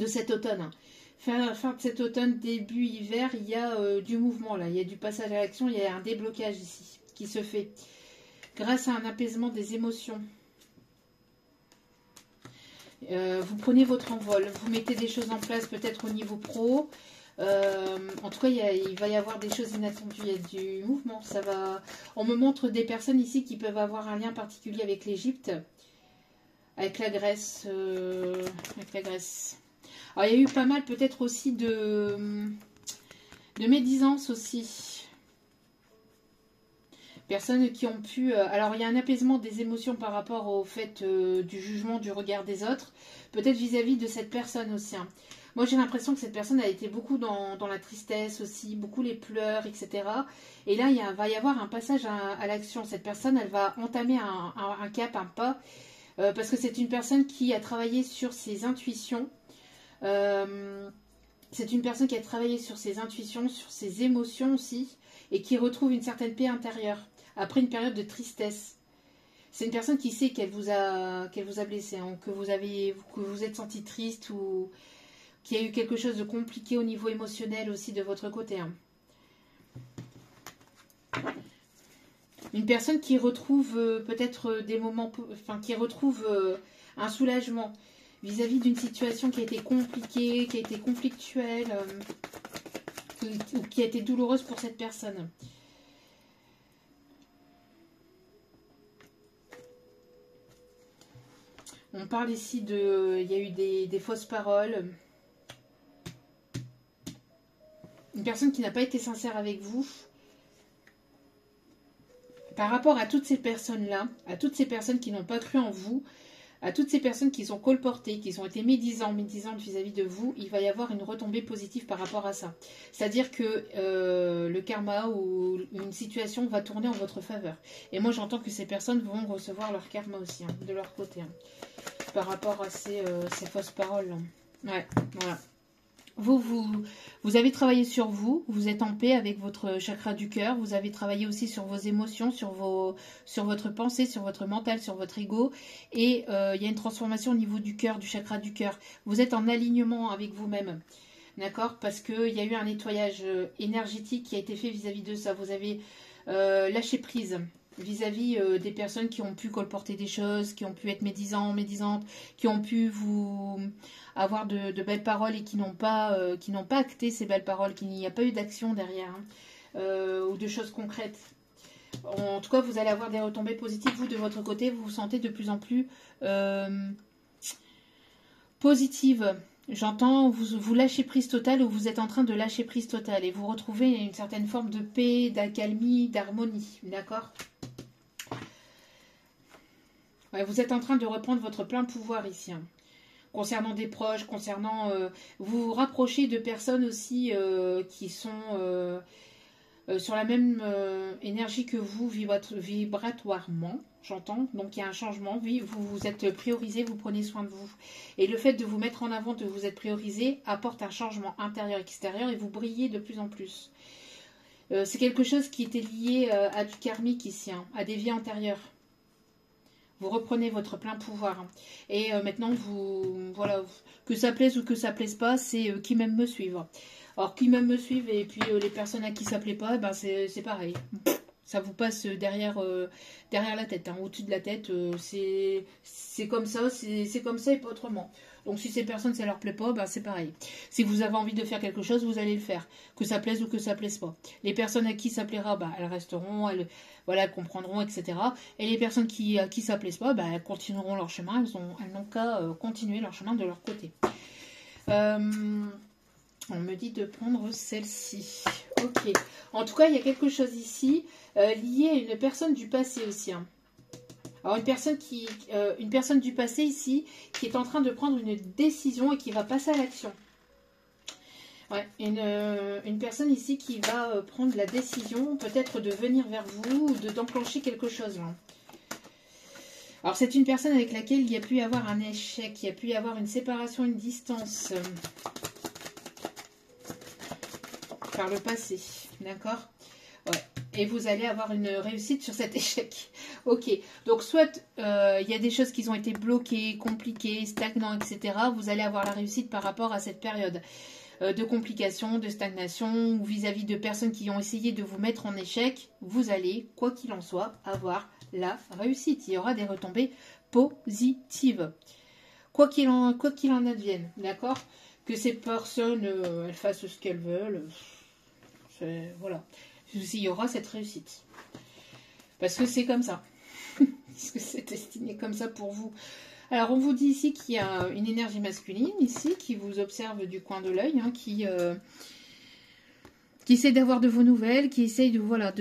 A: cet automne. Hein. Fin de cet automne, début hiver, il y a du mouvement là, il y a du passage à l'action, il y a un déblocage ici qui se fait grâce à un apaisement des émotions. Vous prenez votre envol, vous mettez des choses en place peut-être au niveau pro. En tout cas, il va y avoir des choses inattendues, il y a du mouvement. On me montre des personnes ici qui peuvent avoir un lien particulier avec l'Égypte, avec la Grèce. Alors, il y a eu pas mal peut-être aussi de médisance aussi. Personnes qui ont pu... alors, il y a un apaisement des émotions par rapport au fait du jugement, du regard des autres. Peut-être vis-à-vis de cette personne aussi. Hein. Moi, j'ai l'impression que cette personne a été beaucoup dans la tristesse aussi, beaucoup les pleurs, etc. Et là, va y avoir un passage à l'action. Cette personne, elle va entamer un cap, un pas, parce que c'est une personne qui a travaillé sur ses intuitions. C'est une personne qui a travaillé sur ses intuitions, sur ses émotions aussi, et qui retrouve une certaine paix intérieure, après une période de tristesse. C'est une personne qui sait qu'elle vous a blessé, hein, que vous êtes senti triste, ou qu'il y a eu quelque chose de compliqué au niveau émotionnel aussi de votre côté. Hein. Une personne qui retrouve peut-être des moments, qui retrouve un soulagement vis-à-vis d'une situation qui a été compliquée, qui a été conflictuelle, ou qui a été douloureuse pour cette personne. On parle ici il y a eu des fausses paroles. Une personne qui n'a pas été sincère avec vous. Par rapport à toutes ces personnes-là, à toutes ces personnes qui n'ont pas cru en vous, à toutes ces personnes qui sont colportées, qui ont été médisantes vis-à-vis de vous, il va y avoir une retombée positive par rapport à ça. C'est-à-dire que le karma ou une situation va tourner en votre faveur. Et moi, j'entends que ces personnes vont recevoir leur karma aussi, hein, de leur côté, hein, par rapport à ces fausses paroles. Ouais, voilà. Vous avez travaillé sur vous, vous êtes en paix avec votre chakra du cœur, vous avez travaillé aussi sur vos émotions, sur votre pensée, sur votre mental, sur votre ego, et il y a une transformation au niveau du cœur, du chakra du cœur. Vous êtes en alignement avec vous-même, d'accord? Parce qu'il y a eu un nettoyage énergétique qui a été fait vis-à-vis de ça. Vous avez lâché prise vis-à-vis des personnes qui ont pu colporter des choses, qui ont pu être médisantes, qui ont pu vous avoir de belles paroles et qui n'ont pas acté ces belles paroles, qu'il n'y a pas eu d'action derrière, hein, ou de choses concrètes. En tout cas, vous allez avoir des retombées positives. Vous, de votre côté, vous vous sentez de plus en plus positive. J'entends, vous lâchez prise totale, ou vous êtes en train de lâcher prise totale, et vous retrouvez une certaine forme de paix, d'accalmie, d'harmonie, d'accord? Ouais, vous êtes en train de reprendre votre plein pouvoir ici, hein. Concernant des proches, vous vous rapprochez de personnes aussi qui sont sur la même énergie que vous, vibratoirement, j'entends. Donc il y a un changement, oui, vous êtes priorisé, vous prenez soin de vous. Et le fait de vous mettre en avant, de vous être priorisé, apporte un changement intérieur-extérieur, et vous brillez de plus en plus. C'est quelque chose qui était lié à du karmique ici, hein, à des vies antérieures. Vous reprenez votre plein pouvoir. Et maintenant, vous, voilà, que ça plaise ou que ça plaise pas, c'est qui même me suivre. Alors, qui même me suivent et puis les personnes à qui ça plaît pas, ben, c'est pareil. Ça vous passe derrière la tête, hein, au-dessus de la tête. C'est comme ça, c'est comme ça et pas autrement. Donc si ces personnes, ça leur plaît pas, ben, c'est pareil. Si vous avez envie de faire quelque chose, vous allez le faire. Que ça plaise ou que ça plaise pas. Les personnes à qui ça plaira, ben, elles resteront, voilà, elles comprendront, etc. Et les personnes à qui ça plaise pas, ben, elles continueront leur chemin. Elles n'ont qu'à continuer leur chemin de leur côté. On me dit de prendre celle-ci. Ok. En tout cas, il y a quelque chose ici lié à une personne du passé aussi. Hein. Alors, une personne du passé ici qui est en train de prendre une décision et qui va passer à l'action. Ouais, une personne ici qui va prendre la décision peut-être de venir vers vous ou d'enclencher quelque chose. Là. Alors, c'est une personne avec laquelle il y a pu y avoir un échec, il y a pu y avoir une séparation, une distance. Par le passé, d'accord? Ouais. Et vous allez avoir une réussite sur cet échec. Ok, donc soit il y a des choses qui ont été bloquées, compliquées, stagnantes, etc. Vous allez avoir la réussite par rapport à cette période de complications, de stagnation, ou vis-à-vis de personnes qui ont essayé de vous mettre en échec. Vous allez, quoi qu'il en soit, avoir la réussite. Il y aura des retombées positives. Quoi qu'il en advienne, d'accord? Que ces personnes elles fassent ce qu'elles veulent. Voilà, il y aura cette réussite. Parce que c'est comme ça. Parce que c'est destiné comme ça pour vous. Alors, on vous dit ici qu'il y a une énergie masculine, ici, qui vous observe du coin de l'œil, hein, qui essaie d'avoir de vos nouvelles, qui essaye de, voilà,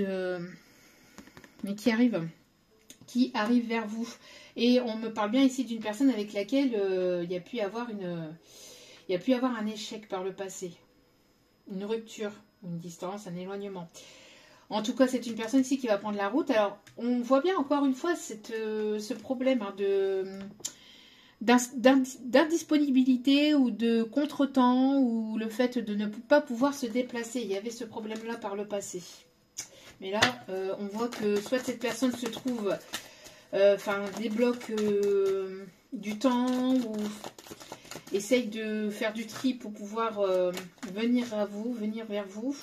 A: mais qui arrive vers vous. Et on me parle bien ici d'une personne avec laquelle il y a pu y avoir un échec par le passé. Une rupture. Une distance, un éloignement. En tout cas, c'est une personne ici qui va prendre la route. Alors, on voit bien encore une fois ce problème hein, d'indisponibilité ou de contretemps ou le fait de ne pas pouvoir se déplacer. Il y avait ce problème-là par le passé. Mais là, on voit que soit cette personne se trouve, débloque du temps ou essaye de faire du tri pour pouvoir venir vers vous.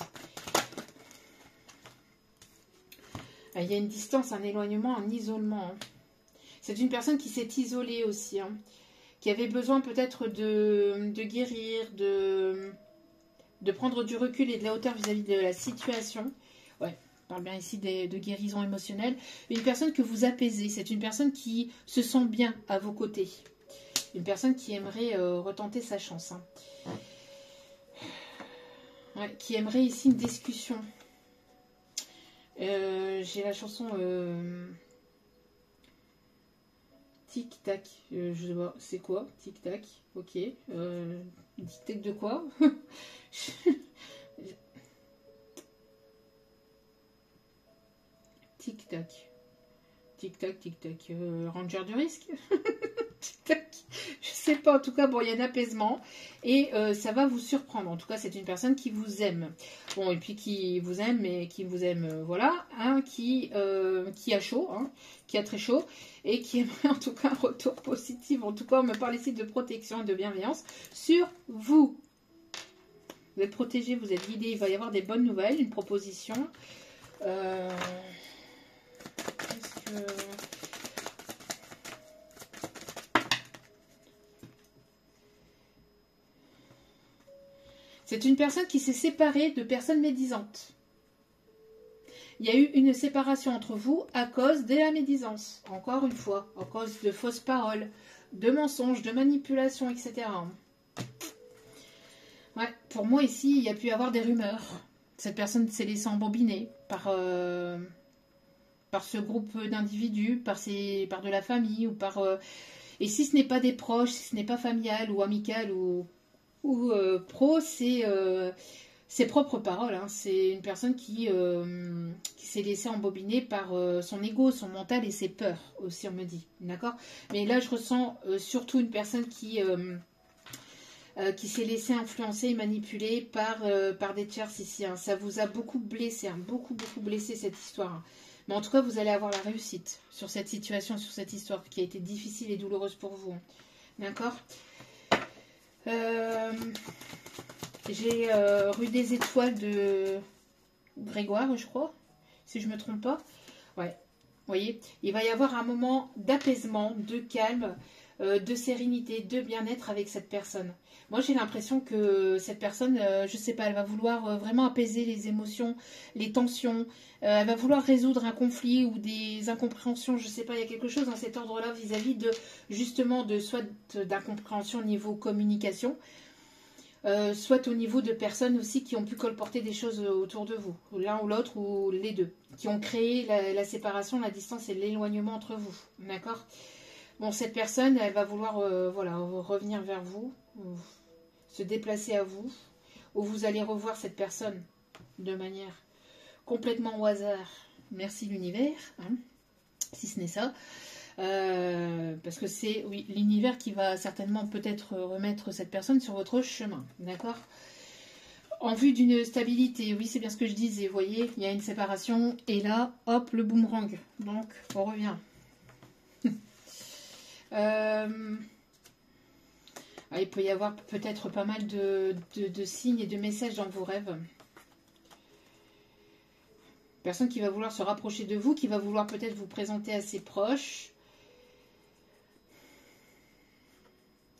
A: Il y a une distance, un éloignement, un isolement. Hein. C'est une personne qui s'est isolée aussi, hein, qui avait besoin peut-être de guérir, de prendre du recul et de la hauteur vis-à-vis de la situation. Ouais, on parle bien ici de guérison émotionnelle. Une personne que vous apaisez, c'est une personne qui se sent bien à vos côtés. Une personne qui aimerait retenter sa chance. Hein. Ouais, qui aimerait ici une discussion. J'ai la chanson Tic Tac. Je sais pas, c'est quoi? Tic Tac. Ok. Tic Tac de quoi? Tic Tac. Tic Tac, Tic Tac. Ranger du risque. Tic Tac. Je sais pas. En tout cas, bon, il y a un apaisement et ça va vous surprendre. En tout cas, c'est une personne qui vous aime. Bon, et puis qui vous aime, mais qui vous aime, voilà, hein, qui a chaud, hein, qui a très chaud et qui aimerait en tout cas un retour positif. En tout cas, on me parle ici de protection et de bienveillance sur vous. Vous êtes protégé, vous êtes guidé. Il va y avoir des bonnes nouvelles, une proposition. Qu'est-ce que... C'est une personne qui s'est séparée de personnes médisantes. Il y a eu une séparation entre vous à cause de la médisance. Encore une fois, à cause de fausses paroles, de mensonges, de manipulations, etc. Ouais, pour moi ici, il y a pu y avoir des rumeurs. Cette personne s'est laissée embobiner par ce groupe d'individus, par de la famille ou par... et si ce n'est pas des proches, si ce n'est pas familial ou amical ou pro, c'est ses propres paroles. Hein. C'est une personne qui s'est laissée embobiner par son ego, son mental et ses peurs aussi, on me dit. D'accord? Mais là, je ressens surtout une personne qui s'est laissée influencer et manipuler par des tiers ici. Hein. Ça vous a beaucoup blessé, hein, beaucoup blessé cette histoire. Hein. Mais en tout cas, vous allez avoir la réussite sur cette situation, sur cette histoire qui a été difficile et douloureuse pour vous. D'accord. J'ai Rue des Étoiles de Grégoire, je crois, si je ne me trompe pas. Ouais, vous voyez, il va y avoir un moment d'apaisement, de calme, de sérénité, de bien-être avec cette personne. Moi, j'ai l'impression que cette personne, je ne sais pas, elle va vouloir vraiment apaiser les émotions, les tensions. Elle va vouloir résoudre un conflit ou des incompréhensions. Je ne sais pas, il y a quelque chose dans cet ordre-là vis-à-vis de, justement, soit d'incompréhension au niveau communication, soit au niveau de personnes aussi qui ont pu colporter des choses autour de vous, l'un ou l'autre ou les deux, qui ont créé la séparation, la distance et l'éloignement entre vous. D'accord. Bon, cette personne, elle va vouloir voilà, revenir vers vous, se déplacer à vous, ou vous allez revoir cette personne de manière complètement au hasard. Merci l'univers, hein, si ce n'est ça. Parce que c'est oui, l'univers qui va certainement peut-être remettre cette personne sur votre chemin. D'accord. En vue d'une stabilité, oui, c'est bien ce que je disais. Vous voyez, il y a une séparation, et là, hop, le boomerang. Donc, on revient. Il peut y avoir peut-être pas mal de signes et de messages dans vos rêves. Personne qui va vouloir se rapprocher de vous, qui va vouloir peut-être vous présenter à ses proches.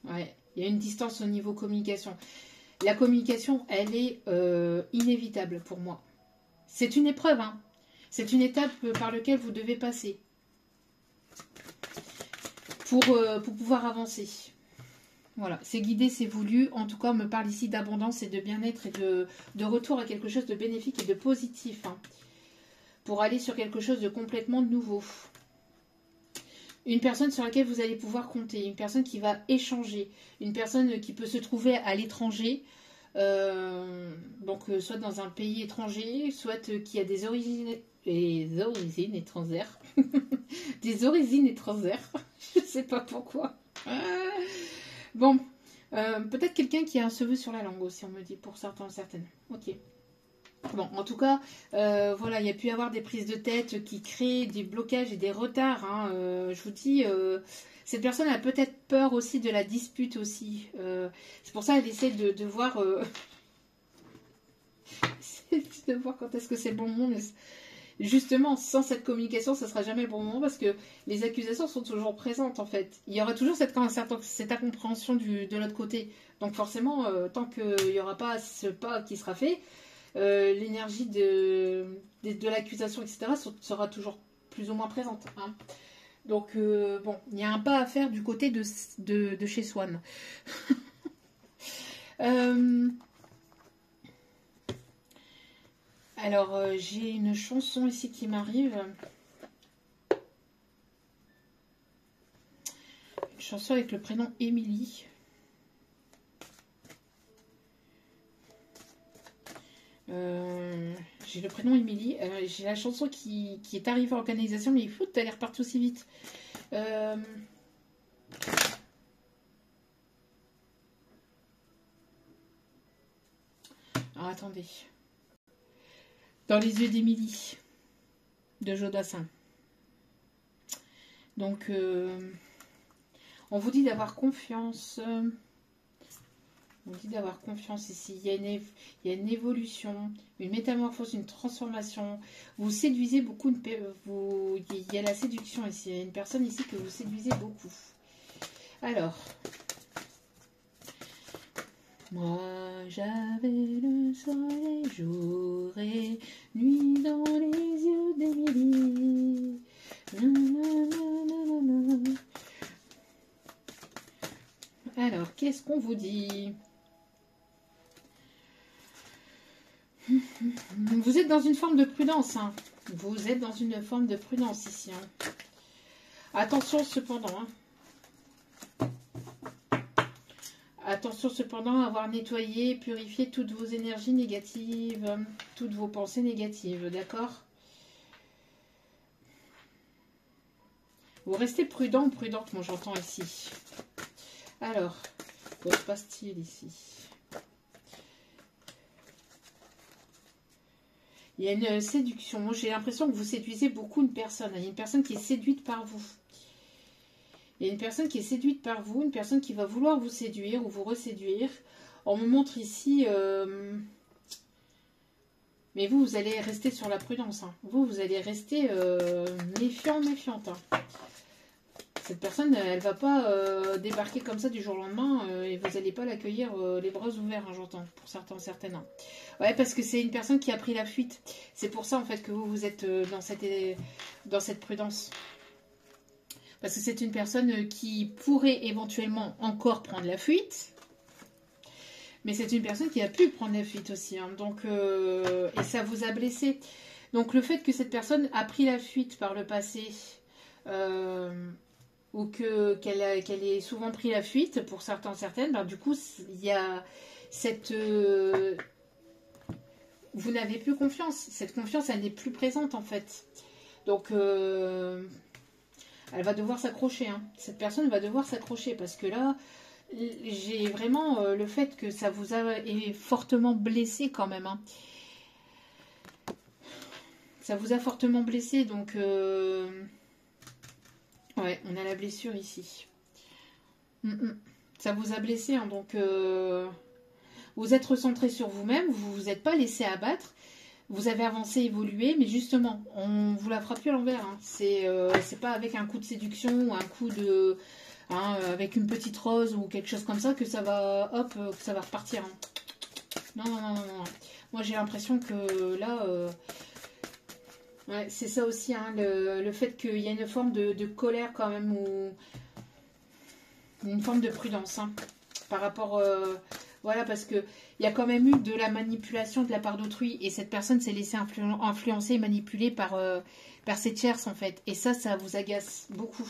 A: Ouais, il y a une distance au niveau communication. La communication, elle est inévitable pour moi. C'est une épreuve, hein. C'est une étape par laquelle vous devez passer pour pouvoir avancer. Voilà, c'est guidé, c'est voulu. En tout cas, on me parle ici d'abondance et de bien-être et de retour à quelque chose de bénéfique et de positif, hein, pour aller sur quelque chose de complètement nouveau. Une personne sur laquelle vous allez pouvoir compter, une personne qui va échanger, une personne qui peut se trouver à l'étranger, donc soit dans un pays étranger, soit qui a des origines étrangères. Des origines étrangères, je ne sais pas pourquoi. Bon, peut-être quelqu'un qui a un cheveu sur la langue aussi, on me dit, pour certains, certaines. Ok. Bon, en tout cas, voilà, il y a pu y avoir des prises de tête qui créent des blocages et des retards. Hein, je vous dis, cette personne a peut-être peur aussi de la dispute aussi. C'est pour ça qu'elle essaie de voir, de voir quand est-ce que c'est le bon moment. Mais justement, sans cette communication, ça ne sera jamais le bon moment parce que les accusations sont toujours présentes en fait. Il y aura toujours cette incompréhension de l'autre côté. Donc forcément, tant qu'il n'y aura pas ce pas qui sera fait, l'énergie de l'accusation, etc., sera toujours plus ou moins présente. Hein. Donc, bon, il y a un pas à faire du côté de chez Swan. Alors, j'ai une chanson ici qui m'arrive. Une chanson avec le prénom Émilie. J'ai le prénom Émilie. J'ai la chanson qui est arrivée en canalisation, mais il faut que elle reparte aussi vite. Alors, attendez. Dans les yeux d'Émilie, de Jodassin. Donc, on vous dit d'avoir confiance. On dit d'avoir confiance ici. Il y a une évolution, une métamorphose, une transformation. Vous séduisez beaucoup. Il y a la séduction ici. Il y a une personne ici que vous séduisez beaucoup. Alors. Moi, j'avais le soleil, jour et nuit dans les yeux d'Émilie. Alors, qu'est-ce qu'on vous dit ? Vous êtes dans une forme de prudence. Hein. Vous êtes dans une forme de prudence ici. Hein. Attention cependant. Hein. Attention cependant à avoir nettoyé, purifié toutes vos énergies négatives, toutes vos pensées négatives. D'accord ? Vous restez prudent ou prudente, moi j'entends ici. Alors, que se passe-t-il ici ? Il y a une séduction. J'ai l'impression que vous séduisez beaucoup une personne. Il y a une personne qui est séduite par vous. Il y a une personne qui est séduite par vous, une personne qui va vouloir vous séduire ou vous reséduire. On me montre ici... mais vous allez rester sur la prudence. Hein. Vous allez rester méfiant, méfiante. Hein. Cette personne, elle ne va pas débarquer comme ça du jour au lendemain et vous n'allez pas l'accueillir les bras ouverts, hein, j'entends, pour certains, certaines. Hein. Ouais, parce que c'est une personne qui a pris la fuite. C'est pour ça, en fait, que vous êtes dans cette prudence. Parce que c'est une personne qui pourrait éventuellement encore prendre la fuite. Mais c'est une personne qui a pu prendre la fuite aussi. Hein. Donc, et ça vous a blessé. Donc le fait que cette personne a pris la fuite par le passé, ou qu'elle ait souvent pris la fuite, pour certains, certaines, ben, du coup, il y a cette... vous n'avez plus confiance. Cette confiance, elle n'est plus présente en fait. Donc... elle va devoir s'accrocher. Hein. Cette personne va devoir s'accrocher parce que là, j'ai vraiment le fait que ça vous a fortement blessé quand même. Hein. Ça vous a fortement blessé, donc... ouais, on a la blessure ici. Ça vous a blessé, hein, donc... vous êtes recentré sur vous-même, vous ne vous êtes pas laissé abattre. Vous avez avancé, évolué, mais justement, on vous la fera plus à l'envers. Hein. C'est pas avec un coup de séduction ou un coup de... Hein, avec une petite rose ou quelque chose comme ça que ça va... Hop, que ça va repartir. Hein. Non, non, non, non, non. Moi, j'ai l'impression que là... ouais, c'est ça aussi, hein, le fait qu'il y a une forme de colère quand même, ou une forme de prudence, hein, par rapport... voilà, parce que il y a quand même eu de la manipulation de la part d'autrui et cette personne s'est laissée influencer et manipuler par ses tierces en fait. Et ça vous agace beaucoup.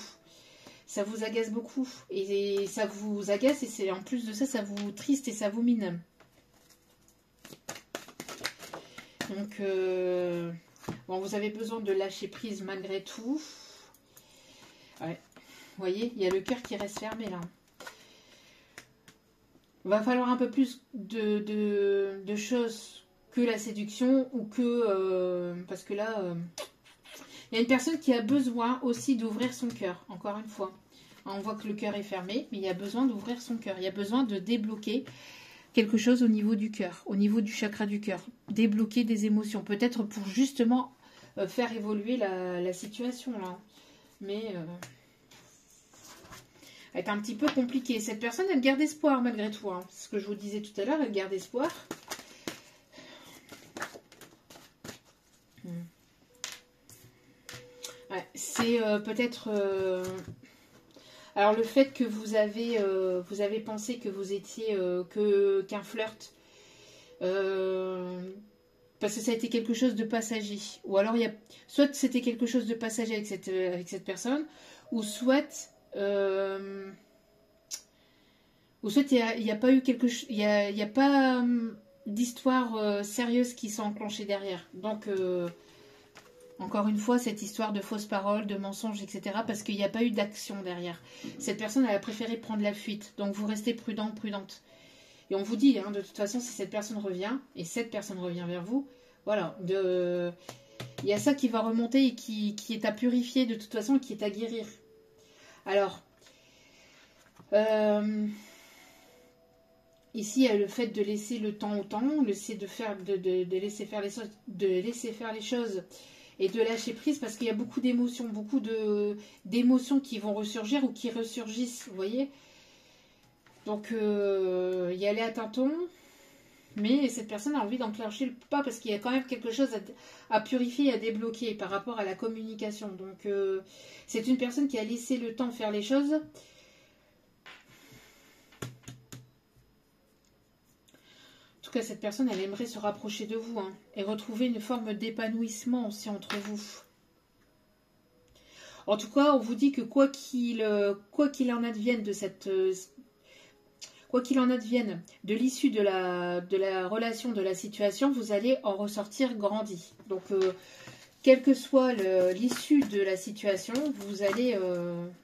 A: Ça vous agace beaucoup. Et ça vous agace et c'est en plus de ça, ça vous triste et ça vous mine. Donc, bon, vous avez besoin de lâcher prise malgré tout. Ouais. Vous voyez, il y a le cœur qui reste fermé là. Il va falloir un peu plus de choses que la séduction ou que... parce que là, il y a une personne qui a besoin aussi d'ouvrir son cœur, encore une fois. On voit que le cœur est fermé, mais il y a besoin d'ouvrir son cœur. Il y a besoin de débloquer quelque chose au niveau du cœur, au niveau du chakra du cœur. Débloquer des émotions, peut-être pour justement faire évoluer la situation là. Mais... est un petit peu compliqué. Cette personne, elle garde espoir malgré tout. Hein. Ce que je vous disais tout à l'heure, elle garde espoir. Ouais, c'est peut-être... alors le fait que vous avez pensé que vous étiez qu'un flirt, parce que ça a été quelque chose de passager. Ou alors, soit c'était quelque chose de passager avec cette personne, ou soit... ou soit il n'y a pas eu quelque chose, il y a pas d'histoire sérieuse qui s'est enclenchée derrière. Donc, encore une fois, cette histoire de fausses paroles, de mensonges, etc. Parce qu'il n'y a pas eu d'action derrière. Cette personne, elle a préféré prendre la fuite. Donc, vous restez prudent, prudente. Et on vous dit, hein, de toute façon, si cette personne revient, et cette personne revient vers vous, voilà, il y a ça qui va remonter et qui est à purifier de toute façon, qui est à guérir. Alors, ici, il y a le fait de laisser le temps au temps, de laisser faire les choses et de lâcher prise parce qu'il y a beaucoup d'émotions, d'émotions qui vont ressurgir ou qui ressurgissent, vous voyez. Donc, y aller à tâtons, mais cette personne a envie d'enclencher le pas parce qu'il y a quand même quelque chose à purifier, à débloquer par rapport à la communication. Donc, c'est une personne qui a laissé le temps faire les choses. En tout cas, cette personne, elle aimerait se rapprocher de vous, hein, et retrouver une forme d'épanouissement aussi entre vous. En tout cas, on vous dit que quoi qu'il en advienne de cette... quoi qu'il en advienne de l'issue de la relation, de la situation, vous allez en ressortir grandi. Donc, quelle que soit l'issue de la situation, vous allez...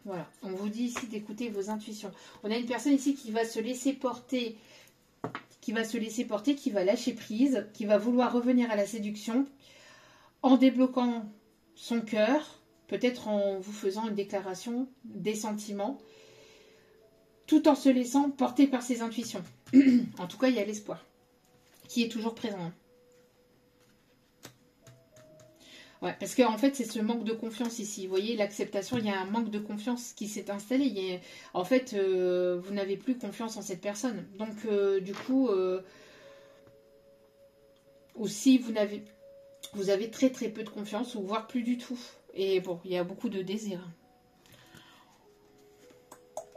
A: voilà, on vous dit ici d'écouter vos intuitions. On a une personne ici qui va se laisser porter... qui va se laisser porter, qui va lâcher prise, qui va vouloir revenir à la séduction en débloquant son cœur, peut-être en vous faisant une déclaration des sentiments, tout en se laissant porter par ses intuitions. En tout cas, il y a l'espoir qui est toujours présent. Ouais, parce qu'en fait, c'est ce manque de confiance ici. Vous voyez, l'acceptation, il y a un manque de confiance qui s'est installé. En fait, vous n'avez plus confiance en cette personne. Donc, du coup, aussi, vous avez très très peu de confiance, ou voire plus du tout. Et bon, il y a beaucoup de désir.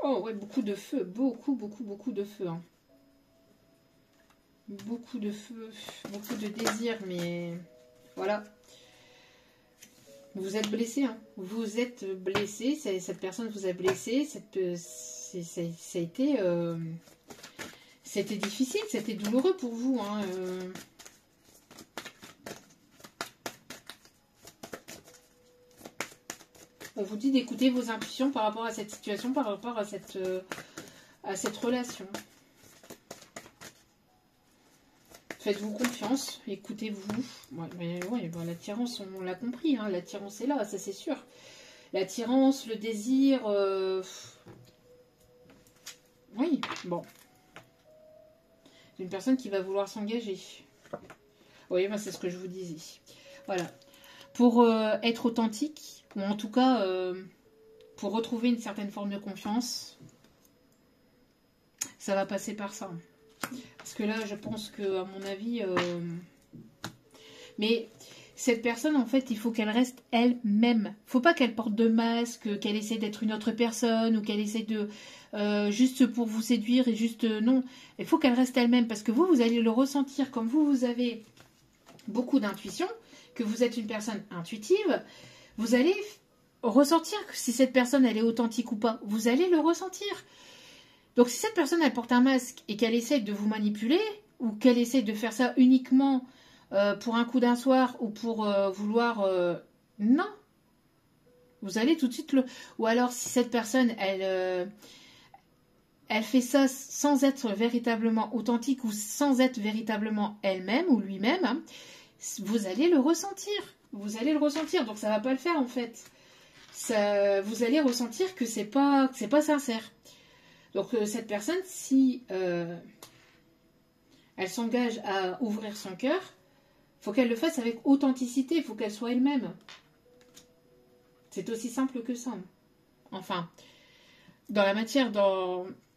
A: Oh ouais, beaucoup de feu. Beaucoup de feu. Hein. Beaucoup de feu, beaucoup de désir, mais voilà. Vous êtes blessé, hein. Vous êtes blessé, cette personne vous a blessé, ça a été, c'était difficile, c'était douloureux pour vous, hein. On vous dit d'écouter vos intuitions par rapport à cette situation, par rapport à cette relation. Faites-vous confiance, écoutez-vous. Ouais, mais ouais, ben, l'attirance, on l'a compris, hein, l'attirance est là, ça c'est sûr. L'attirance, le désir... Oui, bon. C'est une personne qui va vouloir s'engager. Oui, ben, c'est ce que je vous disais. Voilà. Pour être authentique, ou en tout cas, pour retrouver une certaine forme de confiance, ça va passer par ça. Parce que là, je pense que, à mon avis... Mais cette personne, en fait, il faut qu'elle reste elle-même. Il ne faut pas qu'elle porte de masque, qu'elle essaie d'être une autre personne, ou qu'elle essaie de... juste pour vous séduire, et juste... non, il faut qu'elle reste elle-même. Parce que vous allez le ressentir. Comme vous avez beaucoup d'intuition, que vous êtes une personne intuitive, vous allez ressentir que si cette personne, elle est authentique ou pas. Vous allez le ressentir. Donc, si cette personne, elle porte un masque et qu'elle essaie de vous manipuler, ou qu'elle essaie de faire ça uniquement pour un coup d'un soir, ou pour vouloir... non. Vous allez tout de suite le... Ou alors, si cette personne, elle fait ça sans être véritablement authentique, ou sans être véritablement elle-même, ou lui-même, hein, vous allez le ressentir. Vous allez le ressentir. Donc, ça ne va pas le faire, en fait. Ça, vous allez ressentir que c'est pas sincère. Donc, cette personne, si elle s'engage à ouvrir son cœur, il faut qu'elle le fasse avec authenticité, il faut qu'elle soit elle-même. C'est aussi simple que ça. Enfin, dans la matière,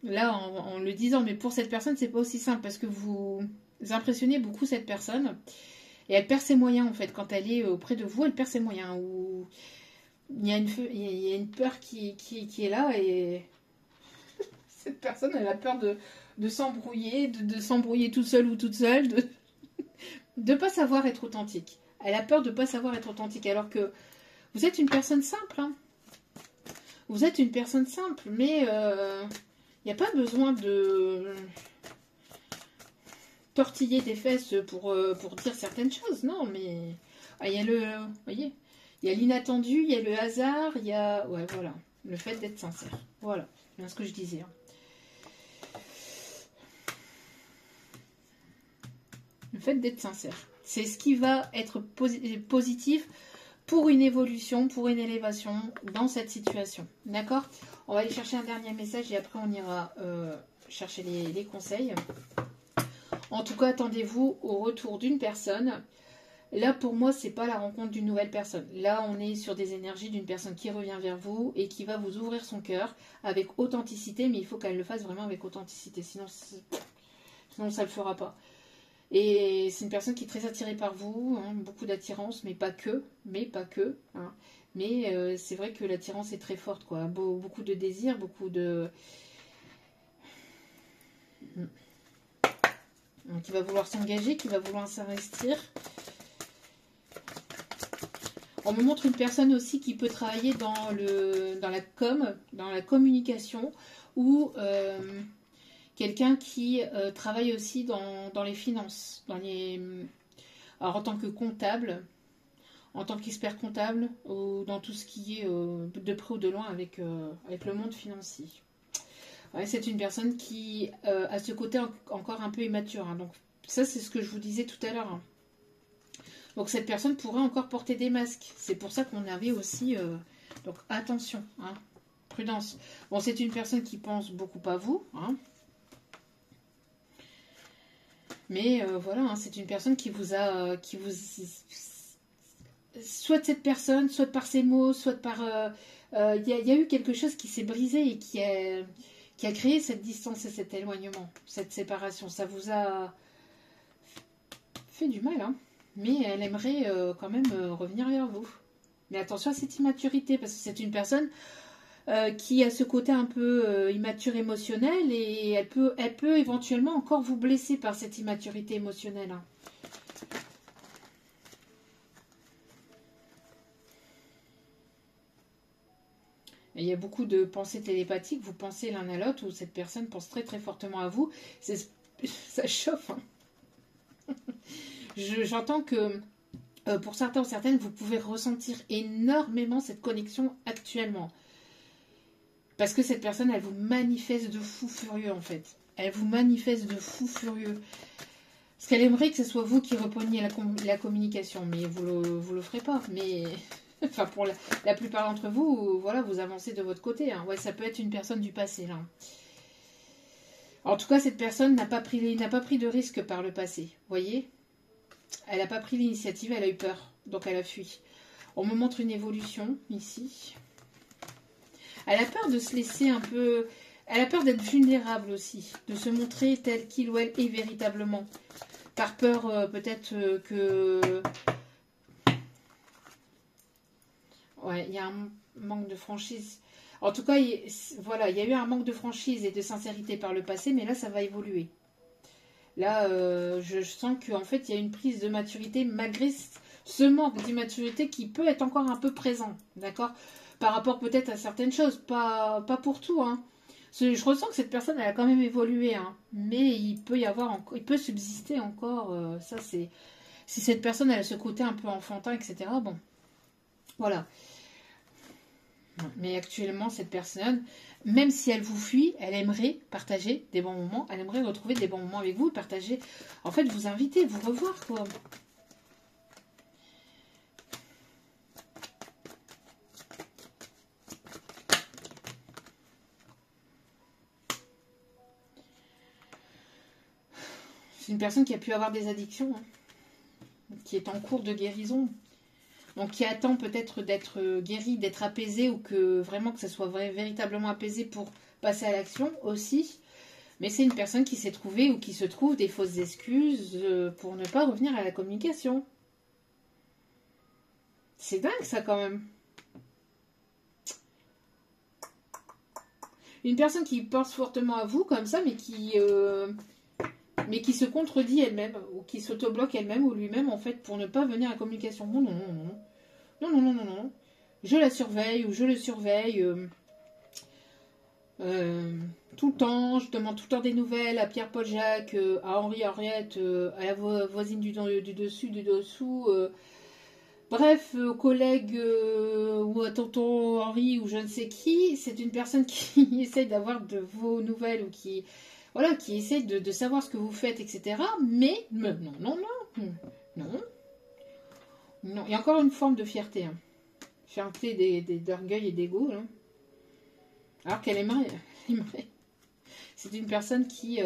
A: là, en le disant, mais pour cette personne, c'est pas aussi simple, parce que vous impressionnez beaucoup cette personne, et elle perd ses moyens, en fait. Quand elle est auprès de vous, elle perd ses moyens. Ou il y a une peur qui est là, et... Cette personne, elle a peur de s'embrouiller, de s'embrouiller toute seule ou toute seule, de ne pas savoir être authentique. Elle a peur de ne pas savoir être authentique, alors que vous êtes une personne simple. Hein. Vous êtes une personne simple, mais il n'y a pas besoin de tortiller des fesses pour dire certaines choses. Non, mais il y a vous voyez, il y a l'inattendu, il y a le hasard, il y a... Ouais, voilà. Le fait d'être sincère. Voilà, c'est bien ce que je disais. Hein. Le fait d'être sincère. C'est ce qui va être positif pour une évolution, pour une élévation dans cette situation. D'accord? On va aller chercher un dernier message et après on ira chercher les conseils. En tout cas, attendez-vous au retour d'une personne. Là, pour moi, c'est pas la rencontre d'une nouvelle personne. Là, on est sur des énergies d'une personne qui revient vers vous et qui va vous ouvrir son cœur avec authenticité, mais il faut qu'elle le fasse vraiment avec authenticité. Sinon ça ne le fera pas. Et c'est une personne qui est très attirée par vous, hein, beaucoup d'attirance, mais pas que. Hein. Mais c'est vrai que l'attirance est très forte, quoi. Beaucoup de désir, beaucoup de... Qui va vouloir s'engager, qui va vouloir s'investir. On me montre une personne aussi qui peut travailler dans la communication, ou quelqu'un qui travaille aussi dans les finances, alors en tant que comptable, en tant qu'expert comptable, ou dans tout ce qui est de près ou de loin avec le monde financier. Ouais, c'est une personne qui a ce côté encore un peu immature. Hein. Donc ça, c'est ce que je vous disais tout à l'heure. Hein. Donc cette personne pourrait encore porter des masques. C'est pour ça qu'on avait aussi... donc attention, hein, prudence. Bon, c'est une personne qui pense beaucoup à vous. Hein. Mais voilà, hein, c'est une personne qui vous a... soit de cette personne, soit par ses mots, soit par... Il y a eu quelque chose qui s'est brisé et qui a créé cette distance et cet éloignement, cette séparation. Ça vous a fait du mal, hein. Mais elle aimerait quand même revenir vers vous. Mais attention à cette immaturité, parce que c'est une personne qui a ce côté un peu immature émotionnel et elle peut éventuellement encore vous blesser par cette immaturité émotionnelle. Hein. Et il y a beaucoup de pensées télépathiques, vous pensez l'un à l'autre, ou cette personne pense très très fortement à vous. Ça chauffe. Hein. J'entends que pour certains ou certaines, vous pouvez ressentir énormément cette connexion actuellement. Parce que cette personne, elle vous manifeste de fou furieux en fait. Elle vous manifeste de fou furieux. Parce qu'elle aimerait que ce soit vous qui repreniez la communication, mais vous le ferez pas. Mais enfin, pour la plupart d'entre vous, voilà, vous avancez de votre côté. Hein. Ouais, ça peut être une personne du passé là. En tout cas, cette personne n'a pas pris de risque par le passé. Voyez ? Elle n'a pas pris l'initiative, elle a eu peur. Donc elle a fui. On me montre une évolution ici. Elle a peur de se laisser un peu... Elle a peur d'être vulnérable aussi. De se montrer telle qu'il ou elle est véritablement. Par peur peut-être que... Ouais, il y a un manque de franchise. En tout cas, voilà, il y a eu un manque de franchise et de sincérité par le passé, mais là, ça va évoluer. Là, je sens qu'en fait, il y a une prise de maturité malgré ce manque d'immaturité qui peut être encore un peu présent, d'accord ? Par rapport peut-être à certaines choses, pas pour tout, hein. Je ressens que cette personne, elle a quand même évolué, hein. Mais il peut subsister encore, ça c'est... Si cette personne, elle a ce côté un peu enfantin, etc., bon, voilà. Mais actuellement, cette personne, même si elle vous fuit, elle aimerait partager des bons moments, elle aimerait retrouver des bons moments avec vous, partager, en fait, vous inviter, vous revoir, quoi. C'est une personne qui a pu avoir des addictions, hein, qui est en cours de guérison. Donc qui attend peut-être d'être guéri, d'être apaisé, ou que vraiment que ça soit véritablement apaisé pour passer à l'action aussi. Mais c'est une personne qui s'est trouvée ou qui se trouve des fausses excuses pour ne pas revenir à la communication. C'est dingue ça quand même. Une personne qui pense fortement à vous comme ça, mais qui se contredit elle-même, ou qui s'autobloque elle-même ou lui-même en fait pour ne pas venir à la communication. Non, non, non, non. Non, non, non, non, non. Je la surveille ou je le surveille tout le temps. Je demande tout le temps des nouvelles à Pierre-Paul Jacques, à Henri-Henriette, à la voisine du dessus, du dessous. Bref, aux collègues ou à tonton Henri ou je ne sais qui. C'est une personne qui essaye d'avoir de vos nouvelles ou qui essaye de savoir ce que vous faites, etc. Mais non, non, non, non. Non, il y a encore une forme de fierté. Hein. Fierté d'orgueil et d'ego. Hein. Alors qu'elle aimerait. C'est une personne qui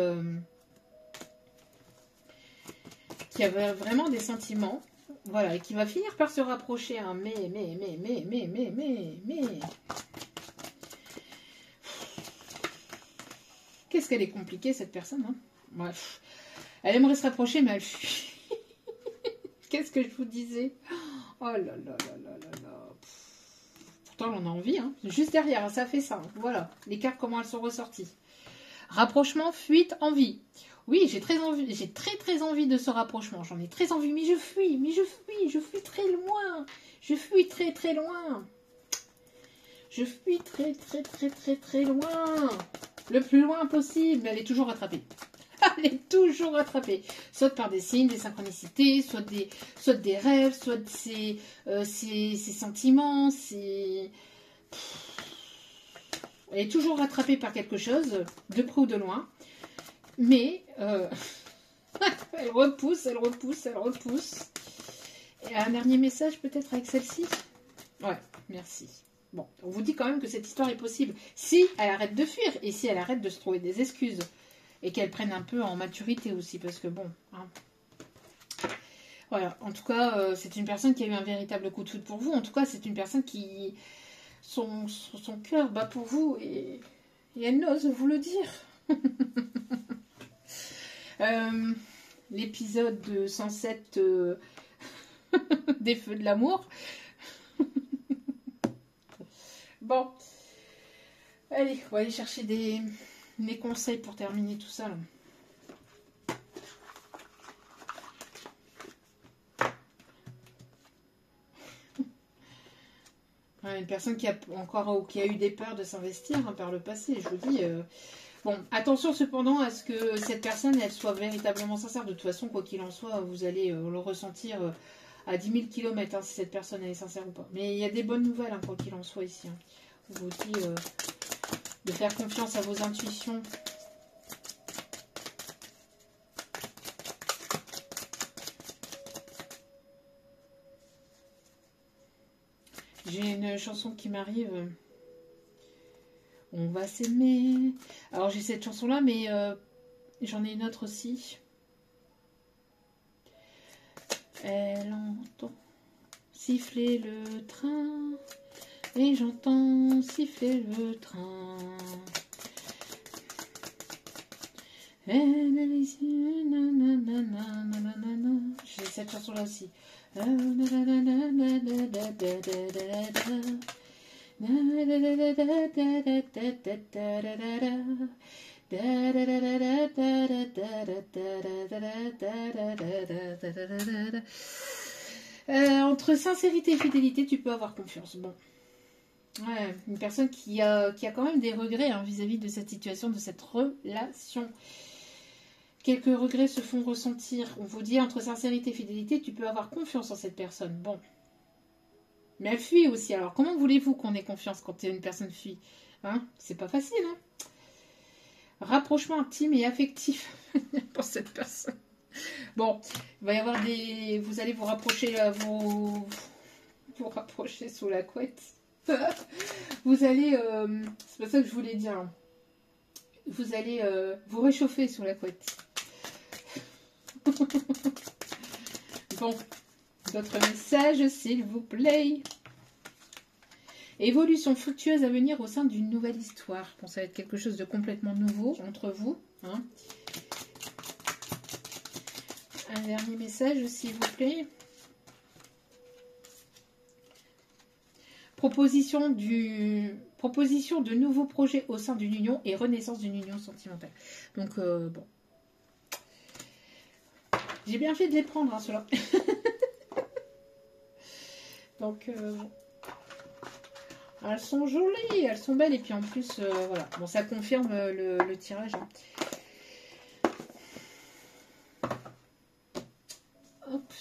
A: avait vraiment des sentiments. Voilà, et qui va finir par se rapprocher. Hein. Mais. Qu'est-ce qu'elle est compliquée, cette personne. Hein. Bref. Elle aimerait se rapprocher, mais elle fuit. Qu'est-ce que je vous disais? Oh là là là là là là. Pourtant, on en a envie. Hein. Juste derrière, ça fait ça. Hein. Voilà. Les cartes, comment elles sont ressorties. Rapprochement, fuite, envie. Oui, j'ai très envie de ce rapprochement. J'en ai très envie, mais je fuis très loin. Je fuis très très loin. Je fuis très loin. Le plus loin possible. Mais elle est toujours rattrapée. Elle est toujours rattrapée. Soit par des signes, des synchronicités, soit des rêves, soit ses sentiments, Elle est toujours rattrapée par quelque chose, de près ou de loin. Mais elle repousse, elle repousse, elle repousse. Et un dernier message peut-être avec celle-ci. Ouais, merci. Bon, on vous dit quand même que cette histoire est possible. Si elle arrête de fuir et si elle arrête de se trouver des excuses. Et qu'elle prenne un peu en maturité aussi. Parce que bon... Hein. Voilà, en tout cas, c'est une personne qui a eu un véritable coup de foudre pour vous. En tout cas, c'est une personne qui... Son cœur bat pour vous et elle n'ose vous le dire. L'épisode de 107 des feux de l'amour. Bon. Allez, on va aller chercher des conseils pour terminer tout ça. Là. Une personne qui a eu des peurs de s'investir hein, par le passé, je vous dis. Bon, attention cependant à ce que cette personne, elle soit véritablement sincère. De toute façon, quoi qu'il en soit, vous allez le ressentir à 10 000 km si cette personne elle est sincère ou pas. Mais il y a des bonnes nouvelles, hein, quoi qu'il en soit ici. Hein. On vous dit de faire confiance à vos intuitions. J'ai une chanson qui m'arrive. On va s'aimer. Alors j'ai cette chanson-là, mais j'en ai une autre aussi. Elle entend siffler le train. Et j'entends siffler le train. J'ai cette chanson-là aussi. Entre sincérité et fidélité, tu peux avoir confiance. Bon. Ouais, une personne qui a quand même des regrets hein, vis-à-vis de cette situation, de cette relation. Quelques regrets se font ressentir. On vous dit entre sincérité et fidélité, tu peux avoir confiance en cette personne. Bon. Mais elle fuit aussi. Alors, comment voulez-vous qu'on ait confiance quand une personne fuit hein? C'est pas facile. Hein? Rapprochement intime et affectif pour cette personne. Bon, il va y avoir des... Vous allez vous rapprocher, vous rapprocher sous la couette. Vous allez... c'est pas ça que je voulais dire. Hein. Vous allez vous réchauffer sous la couette. Bon, d'autres messages, s'il vous plaît. Évolution fructueuse à venir au sein d'une nouvelle histoire. Bon, ça va être quelque chose de complètement nouveau entre vous. Hein. Un dernier message, s'il vous plaît. Proposition de nouveaux projets au sein d'une union et renaissance d'une union sentimentale. Donc, bon. J'ai bien fait de les prendre, hein, ceux-là. Donc, elles sont jolies, elles sont belles. Et puis en plus, voilà. Bon, ça confirme le tirage. Hein. Hop.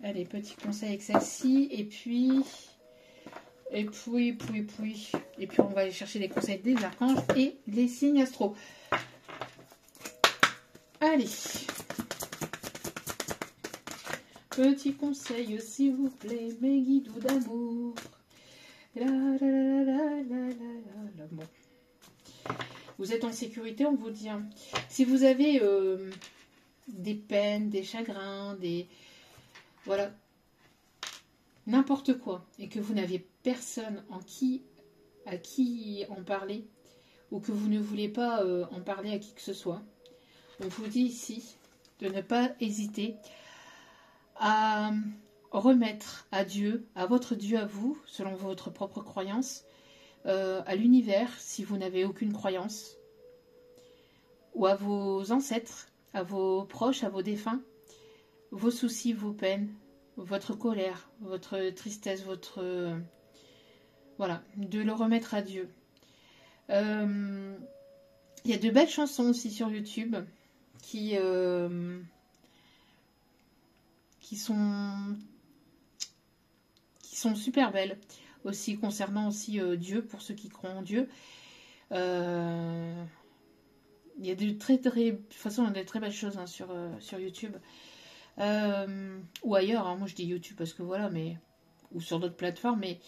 A: Allez, petit conseil avec celle-ci. Et puis, on va aller chercher les conseils des archanges et les signes astro. Allez. Petit conseil, s'il vous plaît, mes guides d'amour. Bon. Vous êtes en sécurité, on vous dit. Hein. Si vous avez des peines, des chagrins, des... Voilà. N'importe quoi. Et que vous n'avez personne à qui en parler. Ou que vous ne voulez pas en parler à qui que ce soit. On vous dit ici de ne pas hésiter à remettre à Dieu, à votre Dieu à vous, selon votre propre croyance, à l'univers, si vous n'avez aucune croyance, ou à vos ancêtres, à vos proches, à vos défunts, vos soucis, vos peines, votre colère, votre tristesse, votre... voilà, de le remettre à Dieu. Il y a de belles chansons aussi sur YouTube qui sont super belles. aussi concernant aussi Dieu, pour ceux qui croient en Dieu. Il y a de de toute façon, il y a de très belles choses hein, sur YouTube. Ou ailleurs, hein, moi je dis YouTube parce que voilà, mais ou sur d'autres plateformes, mais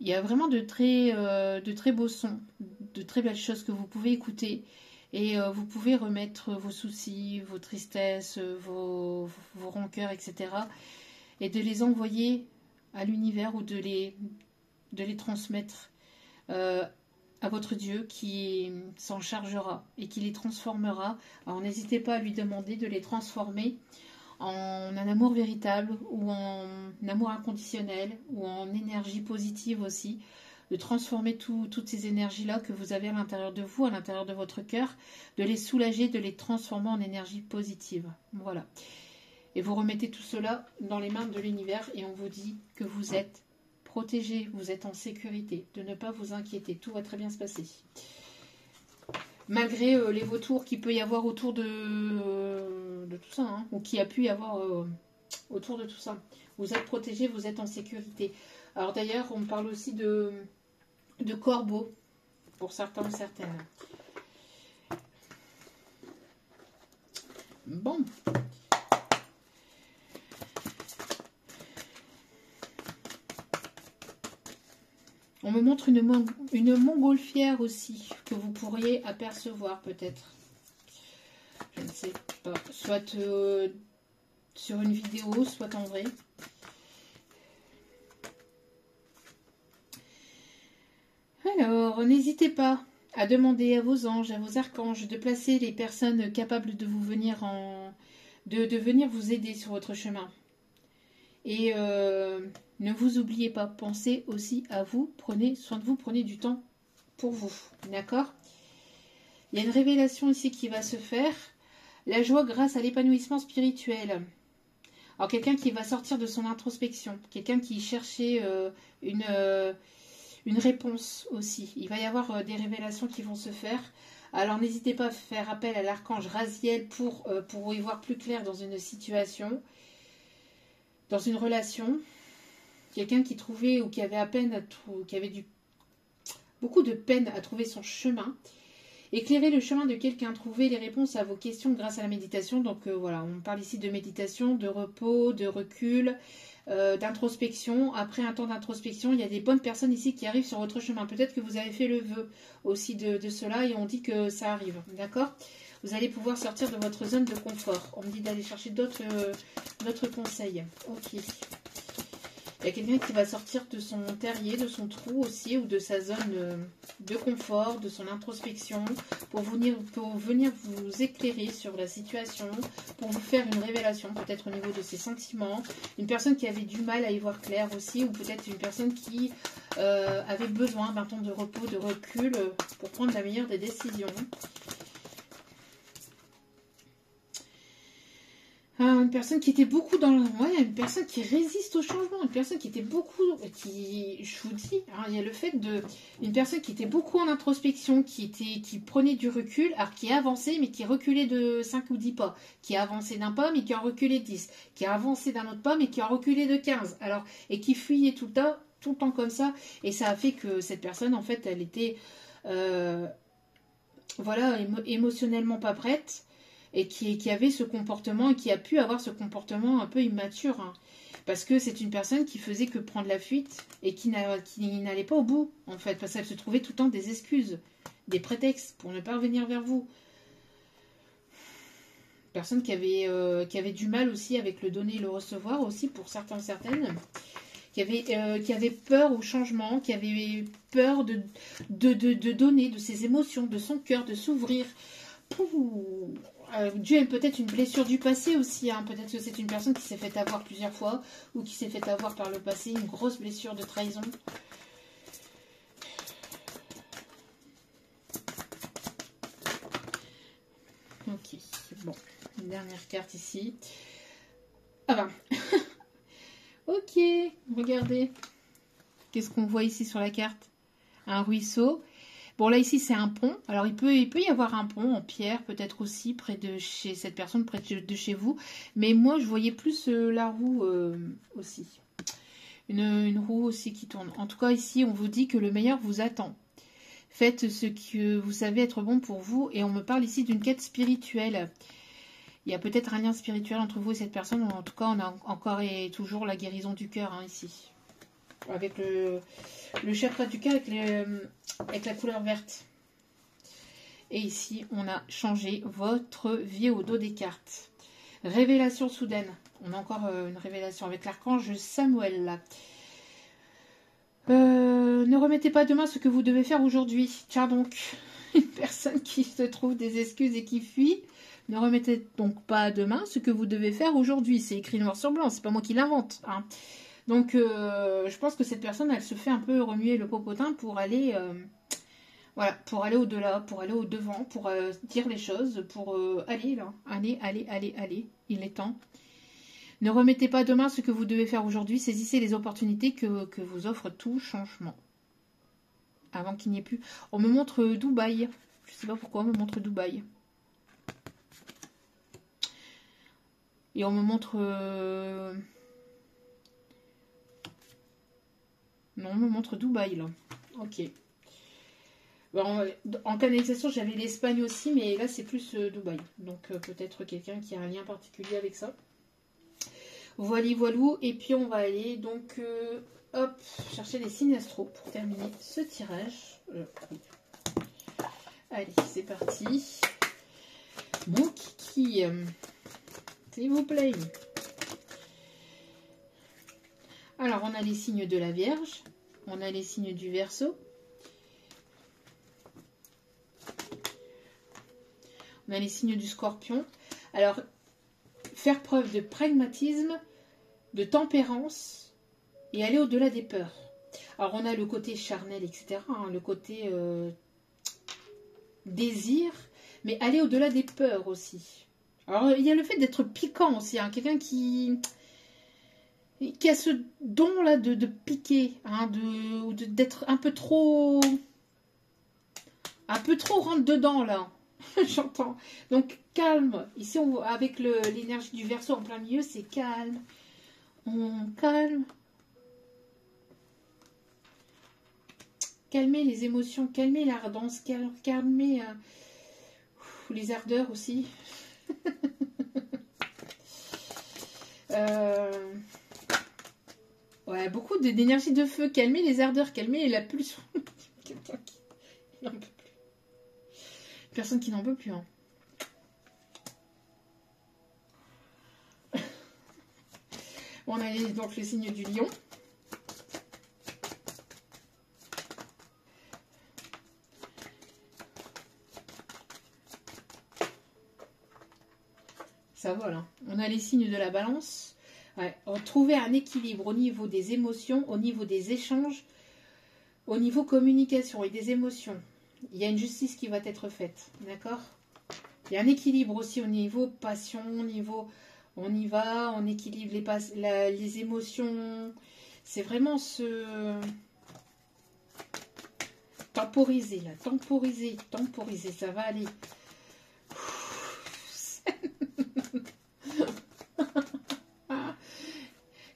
A: il y a vraiment de très beaux sons, de très belles choses que vous pouvez écouter. Et vous pouvez remettre vos soucis, vos tristesses, vos rancœurs, etc. Et de les envoyer à l'univers ou de les transmettre à votre Dieu qui s'en chargera et qui les transformera. Alors n'hésitez pas à lui demander de les transformer en un amour véritable ou en amour inconditionnel ou en énergie positive aussi, de transformer toutes ces énergies-là que vous avez à l'intérieur de vous, à l'intérieur de votre cœur, de les soulager, de les transformer en énergie positive. Voilà. Et vous remettez tout cela dans les mains de l'univers et on vous dit que vous êtes protégé, vous êtes en sécurité, de ne pas vous inquiéter, tout va très bien se passer. Malgré les vautours qu'il peut y avoir autour de tout ça, hein, ou qu'il y a pu y avoir autour de tout ça. Vous êtes protégé, vous êtes en sécurité. Alors d'ailleurs, on parle aussi de corbeaux, pour certains ou certaines. Bon. On me montre une montgolfière aussi, que vous pourriez apercevoir peut-être. Je ne sais pas. Soit sur une vidéo, soit en vrai. Alors, n'hésitez pas à demander à vos anges, à vos archanges, de placer les personnes capables de vous venir de venir vous aider sur votre chemin. Et ne vous oubliez pas, pensez aussi à vous, prenez soin de vous, prenez du temps pour vous, d'accord? Il y a une révélation ici qui va se faire, la joie grâce à l'épanouissement spirituel. Alors quelqu'un qui va sortir de son introspection, quelqu'un qui cherchait une réponse aussi. Il va y avoir des révélations qui vont se faire. Alors n'hésitez pas à faire appel à l'archange Raziel pour y voir plus clair dans une situation, dans une relation. Quelqu'un qui trouvait ou qui avait beaucoup de peine à trouver son chemin. Éclairer le chemin de quelqu'un, trouver les réponses à vos questions grâce à la méditation. Donc voilà, on parle ici de méditation, de repos, de recul, d'introspection. Après un temps d'introspection, il y a des bonnes personnes ici qui arrivent sur votre chemin. Peut-être que vous avez fait le vœu aussi de cela et on dit que ça arrive, d'accord? Vous allez pouvoir sortir de votre zone de confort. On me dit d'aller chercher d'autres conseils. Ok. Il y a quelqu'un qui va sortir de son terrier, de son trou aussi, ou de sa zone de confort, de son introspection, pour venir vous éclairer sur la situation, pour vous faire une révélation, peut-être au niveau de ses sentiments. Une personne qui avait du mal à y voir clair aussi, ou peut-être une personne qui avait besoin d'un temps de repos, de recul, pour prendre la meilleure des décisions. Une personne qui était beaucoup dans le... Ouais, une personne qui résiste au changement, une personne qui était beaucoup... Je vous dis, hein, il y a le fait de... Une personne qui était beaucoup en introspection, qui prenait du recul, alors qui avançait, mais qui reculait de 5 ou 10 pas. Qui a avancé d'un pas, mais qui a reculé de 10. Qui a avancé d'un autre pas, mais qui a reculé de 15. Alors, et qui fuyait tout le temps comme ça. Et ça a fait que cette personne, en fait, elle était... voilà, émotionnellement pas prête. Et qui avait ce comportement et qui a pu avoir ce comportement un peu immature. Hein. Parce que c'est une personne qui faisait que prendre la fuite et qui n'allait pas au bout, en fait. Parce qu'elle se trouvait tout le temps des excuses, des prétextes pour ne pas revenir vers vous. Personne qui avait du mal aussi avec le donner et le recevoir aussi pour certaines. Qui avait peur au changement, qui avait peur de donner de ses émotions, de son cœur, de s'ouvrir. Dû à peut-être une blessure du passé aussi, hein. Peut-être que c'est une personne qui s'est fait avoir plusieurs fois ou qui s'est fait avoir par le passé, une grosse blessure de trahison. Ok, bon, une dernière carte ici. Ah ben, ok, regardez. Qu'est-ce qu'on voit ici sur la carte? Un ruisseau. Bon, là, ici, c'est un pont. Alors, il peut y avoir un pont en pierre, peut-être aussi, près de chez cette personne, près de chez vous. Mais moi, je voyais plus la roue aussi. une roue aussi qui tourne. En tout cas, ici, on vous dit que le meilleur vous attend. Faites ce que vous savez être bon pour vous. Et on me parle ici d'une quête spirituelle. Il y a peut-être un lien spirituel entre vous et cette personne. En tout cas, on a encore et toujours la guérison du cœur hein, ici. Avec le chakra du cœur avec la couleur verte. Et ici, on a changé votre vie au dos des cartes. Révélation soudaine. On a encore une révélation avec l'archange Samuel. Là. Ne remettez pas demain ce que vous devez faire aujourd'hui. Tiens donc, une personne qui se trouve des excuses et qui fuit. Ne remettez donc pas demain ce que vous devez faire aujourd'hui. C'est écrit noir sur blanc, c'est pas moi qui l'invente. Hein. Donc, je pense que cette personne, elle se fait un peu remuer le popotin pour aller... voilà, pour aller au-delà, pour aller au-devant, pour dire les choses, pour aller là. Allez, il est temps. Ne remettez pas demain ce que vous devez faire aujourd'hui, saisissez les opportunités que vous offre tout changement. Avant qu'il n'y ait plus... On me montre Dubaï. Je ne sais pas pourquoi on me montre Dubaï. Et on me montre... Non, on me montre Dubaï là. Ok. Bon, en canalisation, j'avais l'Espagne aussi, mais là, c'est plus Dubaï. Donc, peut-être quelqu'un qui a un lien particulier avec ça. Voilà, voilou. Et puis, on va aller, donc, hop, chercher les signes astro pour terminer ce tirage. Oui. Allez, c'est parti. Mon kiki, s'il vous plaît. Alors, on a les signes de la Vierge. On a les signes du Verseau. On a les signes du Scorpion. Alors, faire preuve de pragmatisme, de tempérance et aller au-delà des peurs. Alors, on a le côté charnel, etc. Hein, le côté désir, mais aller au-delà des peurs aussi. Alors, il y a le fait d'être piquant aussi. Hein, quelqu'un qui a ce don-là de piquer, hein, d'être un peu trop rentre dedans, là. J'entends. Donc, calme. Ici, avec l'énergie du Verseau en plein milieu, c'est calme. On calme. Calmer les émotions, calmer l'ardence, calmer les ardeurs aussi. Ouais, beaucoup d'énergie de feu. Calmer les ardeurs, calmer la pulsion. Quelqu'un qui n'en peut plus. Personne qui n'en peut plus. Hein. On a donc le signe du lion. Ça vole. Hein. On a les signes de la balance. Ouais. Trouver un équilibre au niveau des émotions, au niveau des échanges, au niveau communication et des émotions. Il y a une justice qui va être faite, d'accord? Il y a un équilibre aussi au niveau passion, au niveau on y va, on équilibre les émotions. C'est vraiment temporiser là, temporiser, ça va aller.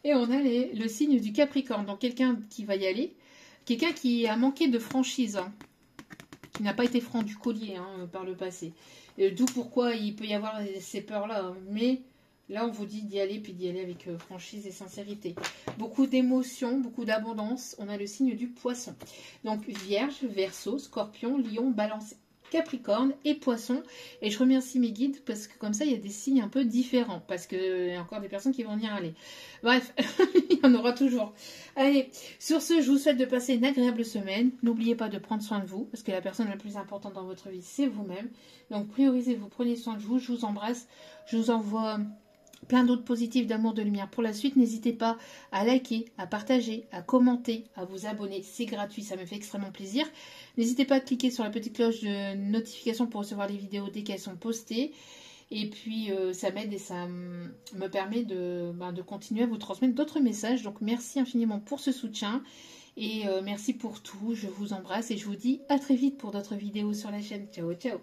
A: Et on a le signe du Capricorne, donc quelqu'un qui va y aller, quelqu'un qui a manqué de franchise. Hein. Qui n'a pas été franc du collier hein, par le passé. D'où pourquoi il peut y avoir ces peurs-là. Hein. Mais là, on vous dit d'y aller, puis d'y aller avec franchise et sincérité. Beaucoup d'émotions, beaucoup d'abondance. On a le signe du Poisson. Donc, Vierge, Verseau, Scorpion, Lion, Balance, Capricorne et Poisson. Et je remercie mes guides parce que comme ça, il y a des signes un peu différents. Parce qu'il y a encore des personnes qui vont venir aller. Bref, il y en aura toujours. Allez, sur ce, je vous souhaite de passer une agréable semaine. N'oubliez pas de prendre soin de vous parce que la personne la plus importante dans votre vie, c'est vous-même. Donc, priorisez-vous, prenez soin de vous. Je vous embrasse. Je vous envoie plein d'autres positifs d'amour, de lumière pour la suite. N'hésitez pas à liker, à partager, à commenter, à vous abonner. C'est gratuit, ça me fait extrêmement plaisir. N'hésitez pas à cliquer sur la petite cloche de notification pour recevoir les vidéos dès qu'elles sont postées. Et puis, ça m'aide et ça me permet de continuer à vous transmettre d'autres messages. Donc, merci infiniment pour ce soutien. Et merci pour tout. Je vous embrasse et je vous dis à très vite pour d'autres vidéos sur la chaîne. Ciao, ciao.